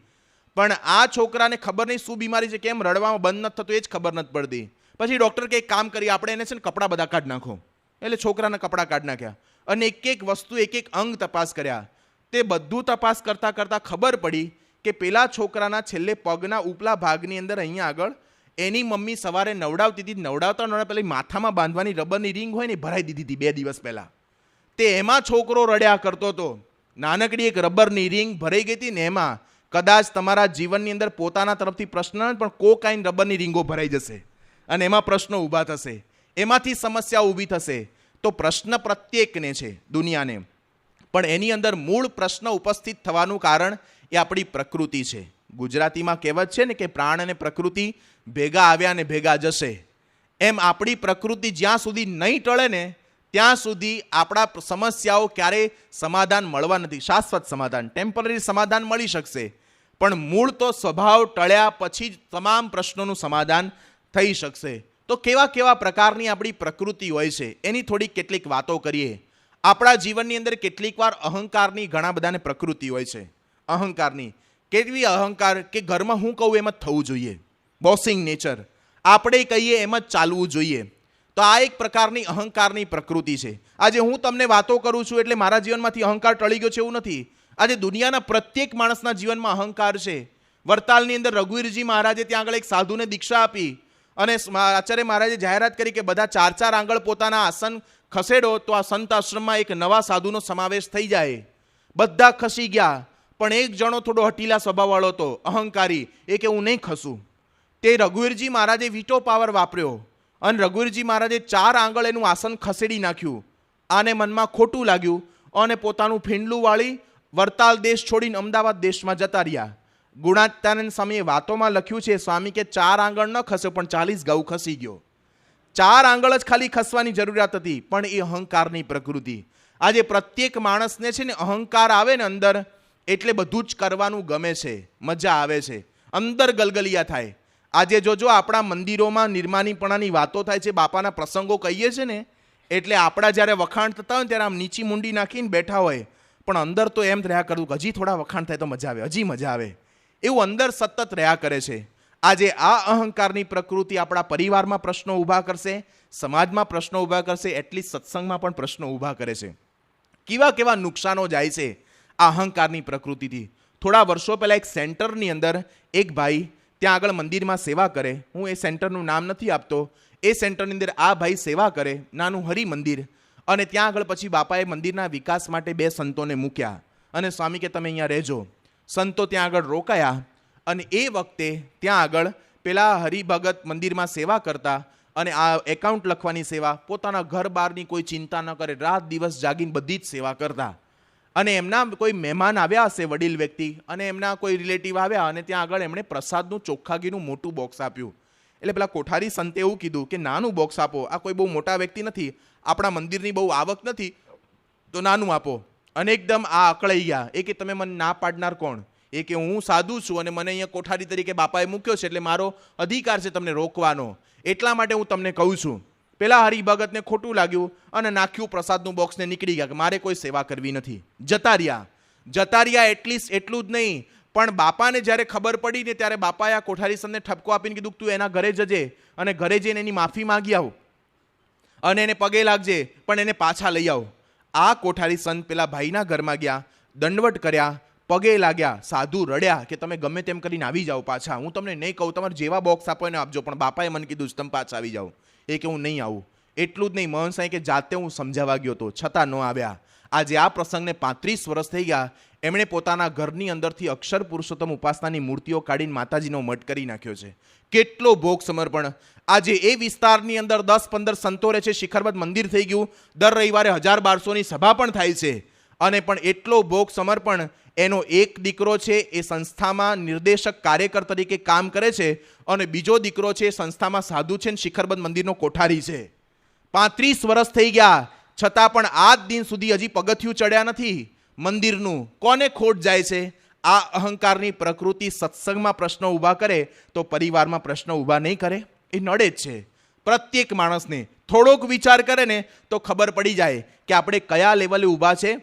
પણ આ છોકરાને ખબર નહીં શું બીમારી છે, કેમ રડવામાં બંધ નથી થતું એ જ ખબર નથી પડતી. પછી ડૉક્ટર કે એક કામ કરી, આપણે એને છે ને કપડાં બધા કાઢી નાખો. એટલે છોકરાના કપડાં કાઢી નાખ્યા અને એક વસ્તુ, એક અંગ તપાસ કર્યા. તે બધું તપાસ કરતાં કરતાં ખબર પડી કે પેલા છોકરાના છેલ્લે પગના ઉપલા ભાગની અંદર અહીંયા આગળ એની મમ્મી સવારે નવડાવતી હતી, નવડાવતા પેલી માથામાં બાંધવાની રબરની રિંગ હોય ને ભરાઈ દીધી હતી 2 દિવસ પહેલાં. તે એમાં છોકરો રડ્યા કરતો હતો. નાનકડી એક રબરની રિંગ ભરાઈ ગઈ હતી ને એમાં. કદાચ તમારા જીવનની અંદર પોતાના તરફથી પ્રશ્ન નથી, પણ કોકાઈન રબરની રિંગો ભરાઈ જશે અને એમાં પ્રશ્નો ઊભા થશે, એમાંથી સમસ્યા ઊભી થશે. તો પ્રશ્ન પ્રત્યેકને છે દુનિયાને, પણ એની અંદર મૂળ પ્રશ્ન ઉપસ્થિત થવાનું કારણ એ આપણી પ્રકૃતિ છે. ગુજરાતીમાં કહેવત છે ને કે પ્રાણ અને પ્રકૃતિ ભેગા આવ્યા અને ભેગા જશે. એમ આપણી પ્રકૃતિ જ્યાં સુધી નહીં ટળે ને ત્યાં સુધી આપણા સમસ્યાઓ ક્યારેય સમાધાન મળવા નથી. શાશ્વત સમાધાન, ટેમ્પરરી સમાધાન મળી શકશે, પણ મૂળ તો સ્વભાવ ટળ્યા પછી જ તમામ પ્રશ્નોનું સમાધાન થઈ શકશે. તો કેવા કેવા પ્રકારની આપણી પ્રકૃતિ હોય છે એની થોડીક કેટલીક વાતો કરીએ. આપણા જીવનની અંદર કેટલીક વાર અહંકારની ઘણા બધાને પ્રકૃતિ હોય છે. અહંકારની કેવી અહંકાર કે ઘરમાં હું કહું એમ જ થવું જોઈએ, બોસિંગ નેચર, આપણે કહીએ એમ જ ચાલવું જોઈએ. તો આ એક પ્રકારની અહંકારની પ્રકૃતિ છે. આજે હું તમને વાતો કરું છું એટલે મારા જીવનમાંથી અહંકાર ટળી ગયો છે એવું નથી. આજે દુનિયાના પ્રત્યેક માણસના જીવનમાં અહંકાર છે. વરતાલની અંદર રઘુવીરજી મહારાજે ત્યાં આગળ એક સાધુને દીક્ષા આપી અને આચાર્ય મહારાજે જાહેરાત કરી કે બધા 4 આંગળ પોતાના આસન ખસેડો તો આ સંત આશ્રમમાં એક નવા સાધુનો સમાવેશ થઈ જાય. બધા ખસી ગયા, પણ એક જણો થોડો હટીલા સ્વભાવવાળો હતો, અહંકારી, એ કે હું નહીં ખસું. તે રઘુવીરજી મહારાજે વીટો પાવર વાપર્યો અને રઘુવીરજી મહારાજે 4 આંગળ એનું આસન ખસેડી નાખ્યું. આને મનમાં ખોટું લાગ્યું અને પોતાનું ફીંડલું વાળી વરતાલ દેશ છોડીને અમદાવાદ દેશમાં જતા રહ્યા. ગુણાત્યાનંદ સ્વામીએ વાતોમાં લખ્યું છે, સ્વામી કે 4 આંગળ ન ખસ્યો પણ 40 ગૌ ખસી ગયો. 4 આંગળ જ ખાલી ખસવાની જરૂરિયાત હતી, પણ એ અહંકારની પ્રકૃતિ. આજે પ્રત્યેક માણસને છે ને અહંકાર આવે ને અંદર એટલે બધું જ કરવાનું ગમે છે, મજા આવે છે, અંદર ગલગલિયા થાય. આજે જોજો આપણા મંદિરોમાં નિર્માનીપણાની વાતો થાય છે, બાપાના પ્રસંગો કહીએ છીએ ને એટલે આપણા જ્યારે વખાણ થતા હોય ત્યારે આમ નીચી મુંડી નાખીને બેઠા હોય, પણ અંદર તો એમ રહ્યા કરવું કે હજી થોડા વખાણ થાય તો મજા આવે, હજી મજા આવે, એવું અંદર સતત રહ્યા કરે છે. આજે આ અહંકારની પ્રકૃતિ આપણા પરિવારમાં પ્રશ્નો ઊભા કરશે, સમાજમાં પ્રશ્નો ઊભા કરશે, એટલીસ્ટ સત્સંગમાં પણ પ્રશ્નો ઊભા કરે છે. કેવા કેવા નુકસાનો જાય છે આ અહંકારની પ્રકૃતિથી. થોડા વર્ષો પહેલાં એક સેન્ટરની અંદર એક ભાઈ ત્યાં આગળ મંદિરમાં સેવા કરે, હું એ સેન્ટરનું નામ નથી આપતો, એ સેન્ટરની અંદર આ ભાઈ સેવા કરે, નાનું હરિ મંદિર, અને ત્યાં આગળ પછી બાપાએ મંદિરના વિકાસ માટે 2 સંતોને મૂક્યા અને સ્વામી કે તમે અહીંયા રહેજો. સંતો ત્યાં આગળ રોકાયા અને એ વખતે ત્યાં આગળ પેલા હરિભગત મંદિરમાં સેવા કરતા અને આ એકાઉન્ટ લખવાની સેવા, પોતાના ઘર બહારની કોઈ ચિંતા ન કરે, રાત દિવસ જાગીને બધી જ સેવા કરતા. અને એમના કોઈ મહેમાન આવ્યા હશે, વડીલ વ્યક્તિ, અને એમના કોઈ રિલેટિવ આવ્યા અને ત્યાં આગળ એમણે પ્રસાદનું ચોખ્ખા ઘીનું મોટું બોક્સ આપ્યું. એટલે પેલા કોઠારી સંતે એવું કીધું કે નાનું બોક્સ આપો, આ કોઈ બહુ મોટા વ્યક્તિ નથી, આપણા મંદિરની બહુ આવક નથી, તો નાનું આપો. અને એકદમ આ અકળાઈ ગયા. એ કે તમે મને ના પાડનાર કોણ? એ કે હું સાધુ છું અને મને અહીંયા કોઠારી તરીકે બાપાએ મૂક્યો છે એટલે મારો અધિકાર છે તમને રોકવાનો, એટલા માટે હું તમને કહું છું. પેલા હરિભગતને ખોટું લાગ્યું અને નાખ્યું પ્રસાદનું બોક્સને, નીકળી ગયા કે મારે કોઈ સેવા કરવી નથી, જતા રહ્યા. એટલીસ્ટ એટલું જ નહીં, પણ બાપાને જ્યારે ખબર પડી ને ત્યારે બાપાએ આ કોઠારી સંતને ઠપકો આપીને કીધું તું એના ઘરે જજે અને ઘરે જઈને એની માફી માંગી આવ અને એને પગે લાગજે, પણ એને પાછા લઈ આવ. આ કોઠારી સંત પેલા ભાઈના ઘરમાં ગયા, દંડવટ કર્યા, પગે લાગ્યા, સાધુ રડ્યા કે તમે ગમે તેમ કરીને આવી જાઓ પાછા, હું તમને નહીં કહું, તમારે જેવા બોક્સ આપો એને આપજો, પણ બાપાએ મને કીધું તમે પાછા આવી જાઓ. એ કે હું નહીં આવું. એટલું જ નહીં, મોહન સાંઈ કે જાતે હું સમજાવવા ગયો હતો છતાં ન આવ્યા. આજે આ પ્રસંગને 35 વર્ષ થઈ ગયા. એમણે પોતાના ઘરની અંદરથી અક્ષર પુરુષોત્તમ ઉપાસનાની મૂર્તિઓ કાઢીને માતાજીનો મઠ કરી નાખ્યો છે. કેટલો ભોગ સમર્પણ. આજે એ વિસ્તારની અંદર 10-15 સંતો રહે છે, શિખરબદ્ધ મંદિર થઈ ગયું, દર રવિવારે 1000-1200ની સભા પણ થાય છે, અને પણ એટલો ભોગ સમર્પણ. એનો એક દીકરો છે એ સંસ્થામાં નિર્દેશક કાર્યકર તરીકે કામ કરે છે અને બીજો દીકરો છે એ સંસ્થામાં સાધુ છે, શિખરબદ્ધ મંદિરનો કોઠારી છે. 35 વર્ષ થઈ ગયા છતાં પણ આજ દિન સુધી હજી પગથિયું ચડ્યા નથી મંદિરનું. કોને ખોટ જાય છે? આ અહંકારની પ્રકૃતિ સત્સંગમાં પ્રશ્નો ઊભા કરે તો પરિવારમાં પ્રશ્નો ઊભા નહીં કરે? એ નડે જ છે. પ્રત્યેક માણસને થોડોક વિચાર કરે ને તો ખબર પડી જાય કે આપણે કયા લેવલે ઊભા છે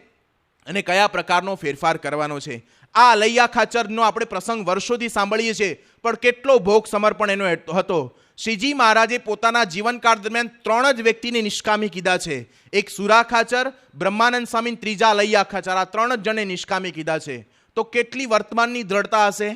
અને કયા પ્રકારનો ફેરફાર કરવાનો છે. આ અલૈયા ખાચરનો આપણે પ્રસંગ વર્ષોથી સાંભળીએ છીએ, પણ કેટલો ભોગ સમર્પણ એનો હતો. શ્રીજી મહારાજે પોતાના જીવનકાળ દરમિયાન 3 જ વ્યક્તિને નિષ્કામી કીધા છે. એક સુરા ખાચર, બ્રહ્માનંદ સ્વામી, ત્રીજા અલૈયા ખાચર. આ 3 જ જણે નિષ્કામી કીધા છે. તો કેટલી વર્તમાનની દ્રઢતા હશે.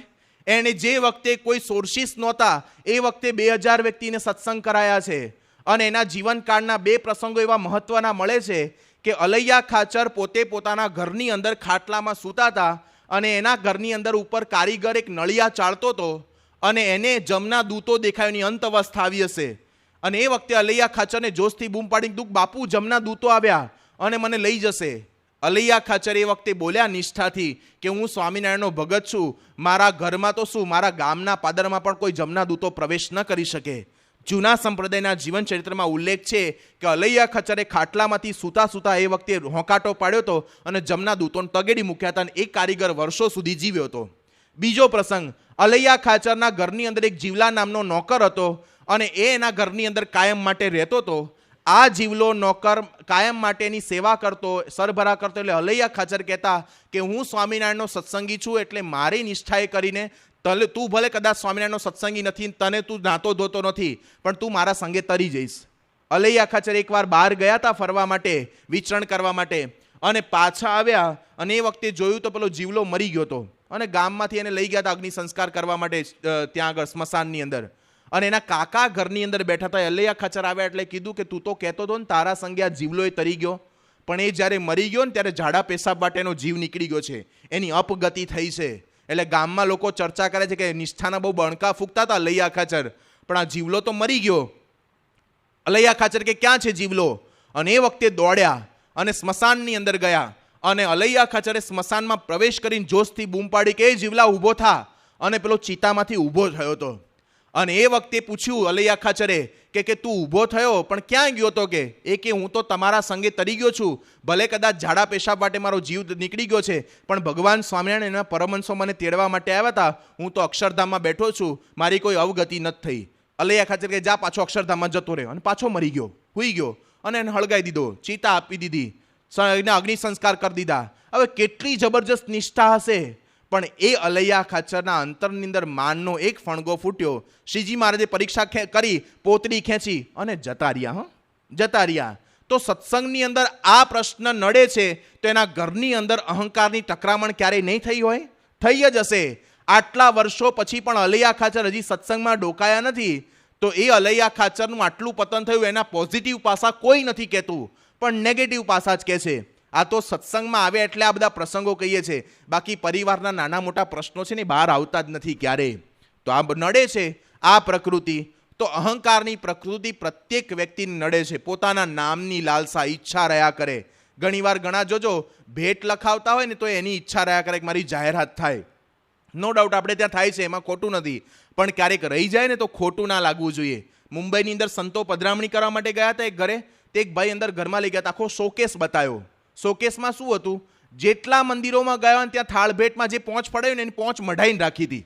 એણે જે વખતે કોઈ સોર્સિસ નહોતા એ વખતે 2000 વ્યક્તિને સત્સંગ કરાયા છે, અને એના જીવનકાળના 2 પ્રસંગો એવા મહત્વના મળે છે કે અલૈયા ખાચર પોતે પોતાના ઘરની અંદર ખાટલામાં સૂતા હતા અને એના ઘરની અંદર ઉપર કારીગર એક નળિયા ચાળતો હતો અને એને જમના દૂતો દેખાયો, એની અંત અવસ્થા આવી હશે. અને એ વખતે અલૈયા ખાચરને જોશથી બૂમ પાડીને કીધું બાપુ જમના દૂતો આવ્યા અને મને લઈ જશે. અલૈયા ખાચર એ વખતે બોલ્યા નિષ્ઠાથી કે હું સ્વામિનારાયણનો ભગત છું, મારા ઘરમાં તો શું, મારા ગામના પાદરમાં પણ કોઈ જમના દૂતો પ્રવેશ ન કરી શકે. જૂના સંપ્રદાયના જીવન ચરિત્રમાં ઉલ્લેખ છે કે અલૈયા ખચરે ખાટલામાંથી સૂતા સૂતા એ વખતે હોંકાટો પાડ્યો હતો અને જમના દૂતોને તગેડી મૂક્યા હતા અને એક કારીગર વર્ષો સુધી જીવ્યો હતો. બીજો પ્રસંગ, અલૈયા ખાચરના ઘરની અંદર એક જીવલા નામનો નોકર હતો અને એ એના ઘરની અંદર કાયમ માટે રહેતો હતો. આ જીવલો નોકર કાયમ માટેની સેવા કરતો, સરભરા કરતો. એટલે અલૈયા ખાચર કહેતા કે હું સ્વામિનારાયણનો સત્સંગી છું, એટલે મારી નિષ્ઠાએ કરીને તું ભલે કદાચ સ્વામિનારાયણનો સત્સંગી નથી, તને તું નાતો ધોતો નથી, પણ તું મારા સંગે તરી જઈશ. અલૈયા ખાચર એકવાર બહાર ગયા હતા ફરવા માટે, વિચરણ કરવા માટે, અને પાછા આવ્યા અને એ વખતે જોયું તો પેલો જીવલો મરી ગયો હતો અને ગામમાંથી એને લઈ ગયા હતા અગ્નિ સંસ્કાર કરવા માટે ત્યાં આગળ સ્મશાનની અંદર. અને એના કાકા ઘરની અંદર બેઠા હતા. અલૈયા ખાચર આવ્યા એટલે કીધું કે તું તો કહેતો હતો ને તારા સંગે આ જીવલો એ તરી ગયો, પણ એ જ્યારે મરી ગયો ને ત્યારે ઝાડા પેશાબ માટે એનો જીવ નીકળી ગયો છે, એની અપગતિ થઈ છે. એટલે ગામમાં લોકો ચર્ચા કરે છે કે નિષ્ઠાના બહુ બણકા ફૂંકતા હતા અલૈયા ખાચર, પણ આ જીવલો તો મરી ગયો. અલૈયા ખાચર કે ક્યાં છે જીવલો? અને એ વખતે દોડ્યા અને સ્મશાનની અંદર ગયા અને અલૈયા ખાચરે સ્મશાનમાં પ્રવેશ કરીને જોશથી બૂમ પાડી કે એ જીવલા ઊભો થા. અને પેલો ચિતામાંથી ઊભો થયો હતો. અને એ વખતે પૂછ્યું અલૈયા ખાચરે કે તું ઊભો થયો પણ ક્યાં ગયો તો? કે હું તો તમારા સંગે તરી ગયો છું, ભલે કદાચ ઝાડા પેશાબ માટે મારો જીવ નીકળી ગયો છે, પણ ભગવાન સ્વામિનારાયણ એના પરમહંસો મને તેડવા માટે આવ્યા હતા, હું તો અક્ષરધામમાં બેઠો છું, મારી કોઈ અવગતિ નથી થઈ. અલૈયા ખાચર કે જા પાછો અક્ષરધામમાં જતો રહ્યો. અને પાછો મરી ગયો, હુઈ ગયો અને એને હળગાઈ દીધો, ચિતા આપી દીધી, એને અગ્નિ સંસ્કાર કરી દીધા. હવે કેટલી જબરજસ્ત નિષ્ઠા હશે, પણ એ અલૈયા ખાચરના અંતરની અંદર માનનો એક ફણગો ફૂટ્યો. શ્રીજી મહારાજે પરીક્ષા કરી, પોતડી ખેંચી અને જતા રહ્યા. જતા રહ્યા. તો સત્સંગની અંદર આ પ્રશ્ન નડે છે તો એના ઘરની અંદર અહંકારની ટકરામણ ક્યારેય નહીં થઈ હોય? થઈ જ હશે. આટલા વર્ષો પછી પણ અલૈયા ખાચર હજી સત્સંગમાં ડોકાયા નથી. તો એ અલૈયા ખાચરનું આટલું પતન થયું એના પોઝિટિવ પાસા કોઈ નથી કહેતું, પણ નેગેટિવ પાસા જ કહે છે. આ તો સત્સંગમાં આવે એટલે આ બધા પ્રસંગો કહીએ છીએ, બાકી પરિવારના નાના મોટા પ્રશ્નો છે ને બહાર આવતા જ નથી ક્યારેય. તો આ નડે છે આ પ્રકૃતિ. તો અહંકારની પ્રકૃતિ પ્રત્યેક વ્યક્તિને નડે છે. પોતાના નામની લાલસા, ઈચ્છા રહ્યા કરે. ઘણીવાર ઘણા જોજો ભેટ લખાવતા હોય ને તો એની ઈચ્છા રહ્યા કરે કે મારી જાહેરાત થાય. નો ડાઉટ આપણે ત્યાં થાય છે, એમાં ખોટું નથી, પણ ક્યારેક રહી જાય ને તો ખોટું ના લાગવું જોઈએ. મુંબઈની અંદર સંતો પધરામણી કરવા માટે ગયા હતા એક ઘરે, તે એક ભાઈ અંદર ઘરમાં લઈ ગયા હતા, આખો શોકેસ બતાવ્યો. શોકેસમાં શું હતું? જેટલા મંદિરોમાં ગયા હોય ત્યાં થાળ ભેટમાં જે પહોંચ પડાયું ને એની પહોંચ મઢાઈને રાખી હતી.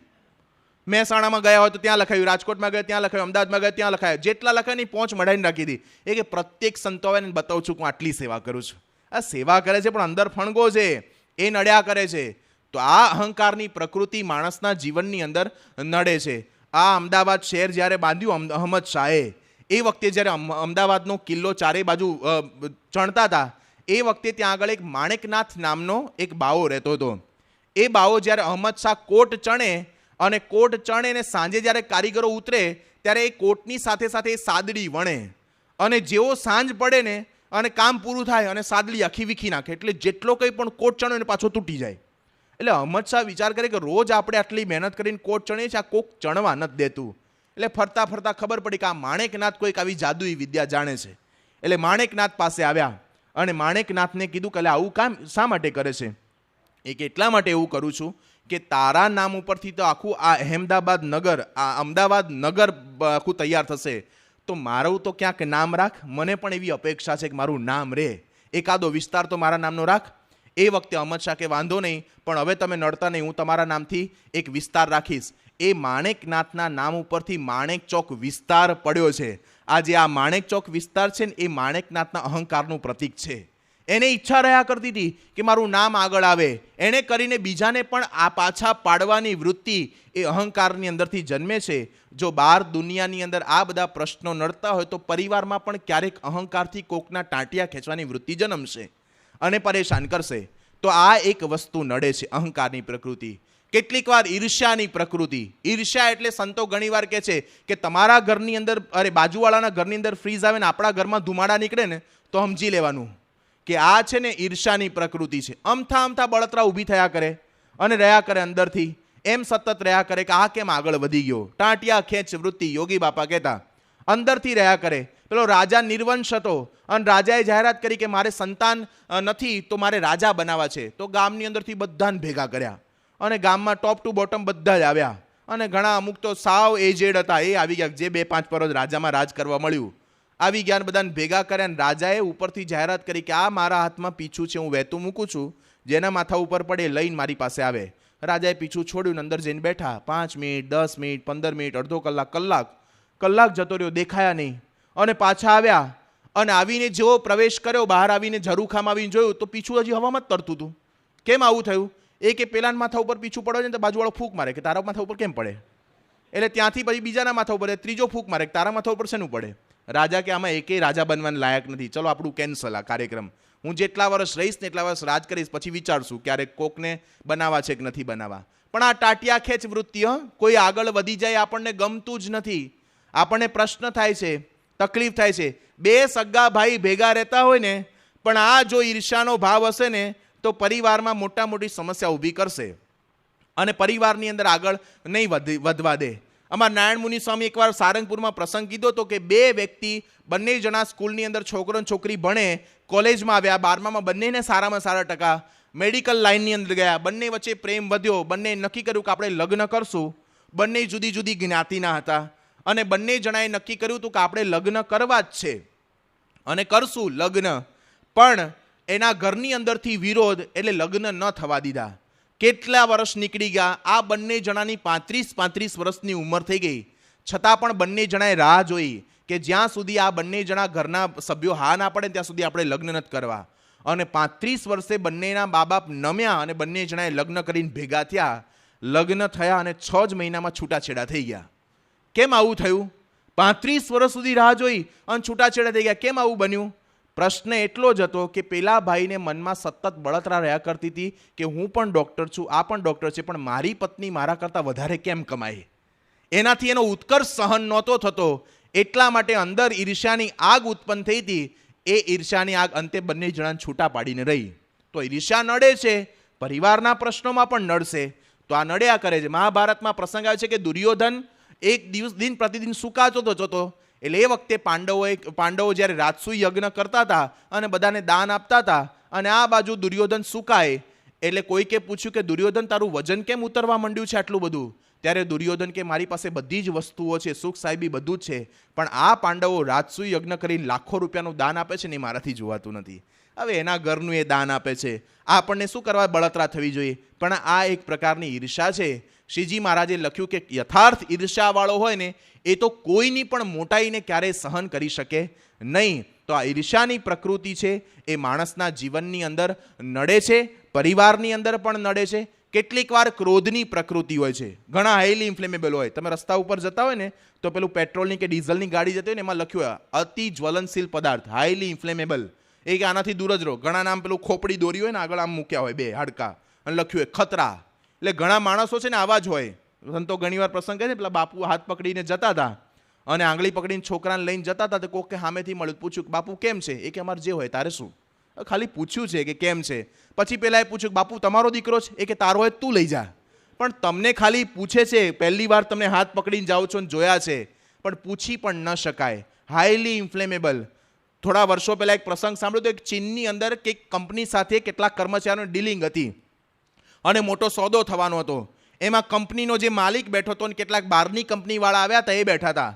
મહેસાણામાં ગયા હોય તો ત્યાં લખાયું, રાજકોટમાં ગયા ત્યાં લખાયું, અમદાવાદમાં ગયા ત્યાં લખાયું, જેટલા લખાય એની પહોંચ મઢાઈને રાખી હતી. એ કે પ્રત્યેક સંતો આવે ને બતાવું છું કે હું આટલી સેવા કરું છું. આ સેવા કરે છે પણ અંદર ફણગો છે, એ નડ્યા કરે છે. તો આ અહંકારની પ્રકૃતિ માણસના જીવનની અંદર નડે છે. આ અમદાવાદ શહેર જ્યારે બાંધ્યું અહમદ શાહે, એ વખતે જ્યારે અમદાવાદનો કિલ્લો ચારે બાજુ ચણતા હતા, એ વખતે ત્યાં આગળ એક માણેકનાથ નામનો એક બાવો રહેતો હતો. એ બાવો જ્યારે અહમદ શાહ કોટ ચણે અને કોટ ચણે ને સાંજે જ્યારે કારીગરો ઉતરે ત્યારે એ કોટની સાથે સાથે સાદડી વણે, અને જેવો સાંજ પડે ને અને કામ પૂરું થાય અને સાદડી આખી વીખી નાખે. એટલે જેટલો કંઈ પણ કોટ ચણ્યો એને પાછો તૂટી જાય. એટલે અહમદ શાહ વિચાર કરે કે રોજ આપણે આટલી મહેનત કરીને કોટ ચણીએ છીએ, આ કોક ચણવા નથી દેતું. એટલે ફરતા ફરતા ખબર પડી કે આ માણેકનાથ કોઈક આવી જાદુઈ વિદ્યા જાણે છે. એટલે માણેકનાથ પાસે આવ્યા અને માણેકનાથને કીધું કે આવું કામ શા માટે કરે છે? એ કે એટલા માટે એવું કરું છું કે તારા નામ ઉપરથી તો આખું આ અહેમદાબાદ નગર, આ અમદાવાદ નગર આખું તૈયાર થશે, તો મારું તો ક્યાંક નામ રાખ. મને પણ એવી અપેક્ષા છે કે મારું નામ રહે, એકાદો વિસ્તાર તો મારા નામનો રાખ. એ વખતે અહમદ શાહ કે વાંધો નહીં, પણ હવે તમે નડતા નહીં, હું તમારા નામથી એક વિસ્તાર રાખીશ. એ માણેકનાથના નામ ઉપરથી માણેક ચોક વિસ્તાર પડ્યો છે. આજે આ માણેક ચોક વિસ્તાર છે ને એ માણેકનાથના અહંકારનું પ્રતીક છે. એને ઈચ્છા રહ્યા કરતી હતી કે મારું નામ આગળ આવે. એણે કરીને બીજાને પણ આ પાછા પાડવાની વૃત્તિ એ અહંકારની અંદરથી જન્મે છે. જો બહાર દુનિયાની અંદર આ બધા પ્રશ્નો નડતા હોય તો પરિવારમાં પણ ક્યારેક અહંકારથી કોકના ટાંટિયા ખેંચવાની વૃત્તિ જન્મશે અને પરેશાન કરશે. તો આ એક વસ્તુ નડે છે, અહંકારની પ્રકૃતિ. કેટલીક વાર ઈર્ષ્યાની પ્રકૃતિ. ઈર્ષ્યા એટલે સંતો ઘણીવાર કહે છે કે તમારા ઘરની અંદર, અરે બાજુવાળાના ઘરની અંદર ફ્રીઝ આવે ને આપણા ઘરમાં ધુમાડા નીકળે ને તો સમજી લેવાનું કે આ છે ને ઈર્ષ્યાની પ્રકૃતિ છે. અમથા બળતરા ઊભી થયા કરે અને રહ્યા કરે અંદરથી, એમ સતત રહ્યા કરે કે આ કેમ આગળ વધી ગયો. ટાંટિયા ખેંચ વૃત્તિ યોગી બાપા કહેતા, અંદરથી રહ્યા કરે. પેલો રાજા નિર્વંશ હતો અને રાજાએ જાહેરાત કરી કે મારે સંતાન નથી તો મારે રાજા બનાવવા છે. તો ગામની અંદરથી બધાને ભેગા કર્યા અને ગામમાં ટોપ ટુ બોટમ બધા જ આવ્યા અને ઘણા અમુક તો સાવ એજેડ હતા એ આવી ગયા, જે 2-5 વર્ષ રાજામાં રાજ કરવા મળ્યું આવી ગયા, બધાને ભેગા કર્યા અને રાજાએ ઉપરથી જાહેરાત કરી કે આ મારા હાથમાં પીછું છે, હું વહેતું મૂકું છું, જેના માથા ઉપર પડે લઈને મારી પાસે આવે. રાજાએ પીછું છોડ્યું, અંદર જઈને બેઠા. 5 મિનિટ, 10 મિનિટ, 15 મિનિટ, અડધો કલાક જતો રહ્યો, દેખાયા નહીં અને પાછા આવ્યા અને આવીને જેવો પ્રવેશ કર્યો, બહાર આવીને ઝરૂખામાં આવીને જોયું તો પીછું હજી હવામાં જ તરતું હતું. કેમ આવું થયું? એ કે પેલાના માથા ઉપર પીછું પડે ને તો બાજુવાળો ફૂંક મારે કે તારા માથા ઉપર કેમ પડે, એટલે ત્યાંથી પછી બીજાના માથા ઉપર ત્રીજો ફૂંક મારે કે તારા માથા ઉપર શેનું પડે. રાજા કે આમાં એકેય રાજા બનવાના લાયક નથી, ચલો આપણું કેન્સલ આ કાર્યક્રમ, હું જેટલા વર્ષ રહીશ ને એટલા વર્ષ રાજ કરીશ, પછી વિચારશું ક્યારેક કોકને બનાવવા છે કે નથી બનાવવા. પણ આ ટાટિયા ખેંચ વૃત્તિ, કોઈ આગળ વધી જાય આપણને ગમતું જ નથી, આપણને પ્રશ્ન થાય છે, તકલીફ થાય છે. 2 સગા ભાઈ ભેગા રહેતા હોય ને પણ આ જો ઈર્ષ્યાનો ભાવ હશે ને તો પરિવારમાં મોટી સમસ્યા ઊભી કરશે અને પરિવારની અંદર આગળ નહીં વધવા દે. અમારા નારાયણ મુનિ સ્વામી એકવાર સારંગપુરમાં પ્રસંગ કીધો હતો કે 2 વ્યક્તિ બંને જણા સ્કૂલની અંદર છોકરો અને છોકરી ભણે, કોલેજમાં આવ્યા, 12મામાં બંનેને સારામાં સારા ટકા, મેડિકલ લાઇનની અંદર ગયા, બંને વચ્ચે પ્રેમ વધ્યો, બંને નક્કી કર્યું કે આપણે લગ્ન કરશું. બંને જુદી જુદી જ્ઞાતિના હતા અને બંને જણાએ નક્કી કર્યું હતું કે આપણે લગ્ન કરવા જ છે અને કરશું લગ્ન. પણ એના ઘરની અંદરથી વિરોધ, એટલે લગ્ન ન થવા દીધા. કેટલા વર્ષ નીકળી ગયા, આ બંને જણાની 35 વર્ષની ઉંમર થઈ ગઈ, છતાં પણ બંને જણાએ રાહ જોઈ કે જ્યાં સુધી આ બંને જણા ઘરના સભ્યો હા ના પડે ત્યાં સુધી આપણે લગ્ન નથી કરવા. અને 35 વર્ષે બંનેના મા બાપ નમ્યા અને બંને જણાએ લગ્ન કરીને ભેગા થયા. લગ્ન થયા અને 6 જ મહિનામાં છૂટાછેડા થઈ ગયા. કેમ આવું થયું? 35 વર્ષ સુધી રાહ જોઈ અને છૂટાછેડા થઈ ગયા. કેમ આવું બન્યું? પ્રશ્ન એટલો જ હતો કે પેલા ભાઈને મનમાં સતત બળતરા રહ્યા કરતી હતી કે હું પણ ડૉક્ટર છું, આ પણ ડૉક્ટર છે, પણ મારી પત્ની મારા કરતાં વધારે કેમ કમાય. એનાથી એનો ઉત્કર્ષ સહન નહોતો થતો, એટલા માટે અંદર ઈર્ષ્યાની આગ ઉત્પન્ન થઈ હતી. એ ઈર્ષ્યાની આગ અંતે બંને જણાને છૂટા પાડીને રહી. તો ઈર્ષ્યા નડે છે, પરિવારના પ્રશ્નોમાં પણ નડશે, તો આ નડ્યા કરે છે. મહાભારતમાં પ્રસંગ આવે છે કે દુર્યોધન એક દિવસ દિન પ્રતિદિન સુકાતો જતો, એટલે એ વખતે પાંડવો જ્યારે રાજસૂય યજ્ઞ કરતા હતા અને બધાને દાન આપતા હતા અને આ બાજુ દુર્યોધન સુકાય, એટલે કોઈકે પૂછ્યું કે દુર્યોધન તારું વજન કેમ ઉતરવા માંડ્યું છે આટલું બધું? ત્યારે દુર્યોધન કે મારી પાસે બધી જ વસ્તુઓ છે, સુખ સાહેબી બધું જ છે, પણ આ પાંડવો રાજસૂય યજ્ઞ કરીને લાખો રૂપિયાનું દાન આપે છે ને એ મારાથી જોવાતું નથી. હવે એના ઘરનું એ દાન આપે છે, આપણને શું કરવા બળતરા થવી જોઈએ? પણ આ એક પ્રકારની ઈર્ષા છે. શ્રીજી મહારાજે લખ્યું કે યથાર્થ ઈર્ષાવાળો હોય ને એ તો કોઈની પણ મોટાઈને ક્યારેય સહન કરી શકે નહીં. તો આ ઈર્ષાની પ્રકૃતિ છે એ માણસના જીવનની અંદર નડે છે, પરિવારની અંદર પણ નડે છે. કેટલીક વાર ક્રોધની પ્રકૃતિ હોય છે, ઘણા હાઈલી ઇન્ફ્લેમેબલ હોય. તમે રસ્તા ઉપર જતા હોય ને તો પેલું પેટ્રોલની કે ડીઝલની ગાડી જતી હોય ને એમાં લખ્યું હોય અતિ જ્વલનશીલ પદાર્થ, હાઈલી ઇન્ફ્લેમેબલ, એ કે આનાથી દૂર જ રહો. ઘણા નામ પેલું ખોપડી દોરી હોય ને આગળ આમ મૂક્યા હોય 2 હાડકા અને લખ્યું હોય ખતરા. એટલે ઘણા માણસો છે ને આવા જ હોય. સંતો ઘણીવાર પ્રસંગ કહે છે પેલા બાપુ હાથ પકડીને જતા હતા અને આંગળી પકડીને છોકરાને લઈને જતા હતા તો કોક કે સામેથી મળ્યું, પૂછ્યું કે બાપુ કેમ છે? એ કે અમારે જે હોય તારે શું, ખાલી પૂછ્યું છે કે કેમ છે. પછી પેલા એ પૂછ્યું બાપુ તમારો દીકરો છે? એ કે તારો હોય તું લઈ જા. પણ તમને ખાલી પૂછે છે, પહેલી વાર તમને હાથ પકડીને જાઓ છો ને જોયા છે, પણ પૂછી પણ ન શકાય. હાઈલી ઇન્ફ્લેમેબલ. થોડા વર્ષો પહેલા એક પ્રસંગ સાંભળ્યો તો એક ચીનની અંદર કંઈક કંપની સાથે કેટલાક કર્મચારીઓની ડીલિંગ હતી અને મોટો સોદો થવાનો હતો. એમાં કંપનીનો જે માલિક બેઠો હતો અને કેટલાક બહારની કંપનીવાળા આવ્યા હતા એ બેઠા હતા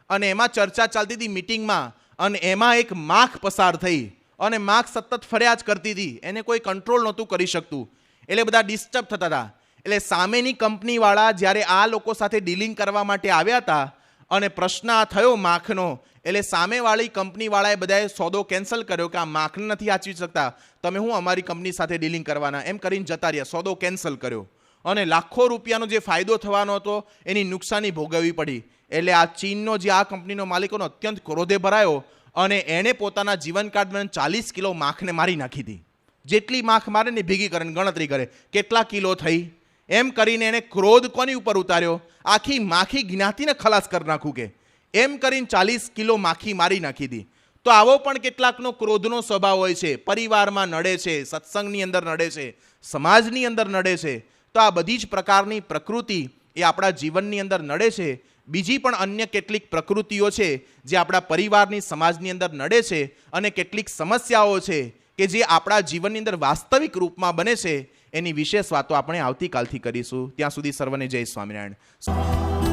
અને એમાં ચર્ચા ચાલતી હતી મિટિંગમાં. અને એમાં એક માખ પસાર થઈ અને માખ સતત ફરિયાદ કરતી હતી, એને કોઈ કંટ્રોલ નહોતું કરી શકતું, એટલે બધા ડિસ્ટર્બ થતા હતા. એટલે સામેની કંપનીવાળા જ્યારે આ લોકો સાથે ડીલિંગ કરવા માટે આવ્યા હતા અને પ્રશ્ન આ થયો માખનો, એટલે સામેવાળી કંપનીવાળાએ બધાએ સોદો કેન્સલ કર્યો કે આ માખને નથી આચવી શકતા, તમે હું અમારી કંપની સાથે ડીલિંગ કરવાના, એમ કરીને જતા રહ્યા, સોદો કેન્સલ કર્યો અને લાખો રૂપિયાનો જે ફાયદો થવાનો હતો એની નુકસાની ભોગવવી પડી. એટલે આ ચીનનો જે આ કંપનીનો માલિકોનો અત્યંત ક્રોધે ભરાયો અને એણે પોતાના જીવનકાળ દરમિયાન 40 કિલો માખને મારી નાખી હતી. જેટલી માખ મારે ને ભેગી કરે ગણતરી કરે કેટલા કિલો થઈ, એમ કરીને એને ક્રોધ કોની ઉપર ઉતાર્યો? આખી માખી જ્ઞાતિને ખલાસ કરી નાખું કે એમ કરીને 40 કિલો માખી મારી નાખી હતી. તો આવો પણ કેટલાકનો ક્રોધનો સ્વભાવ હોય છે, પરિવારમાં નડે છે, સત્સંગની અંદર નડે છે, સમાજની અંદર નડે છે. તો આ બધી જ પ્રકારની પ્રકૃતિ એ આપણા જીવનની અંદર નડે છે. બીજી પણ અન્ય કેટલીક પ્રકૃતિઓ છે જે આપણા પરિવારની સમાજની અંદર નડે છે અને કેટલીક સમસ્યાઓ છે કે જે આપણા જીવનની અંદર વાસ્તવિક રૂપમાં બને છે, એની વિશેષ વાતો આપણે આવતીકાલથી કરીશું. ત્યાં સુધી સર્વને જય સ્વામિનારાયણ.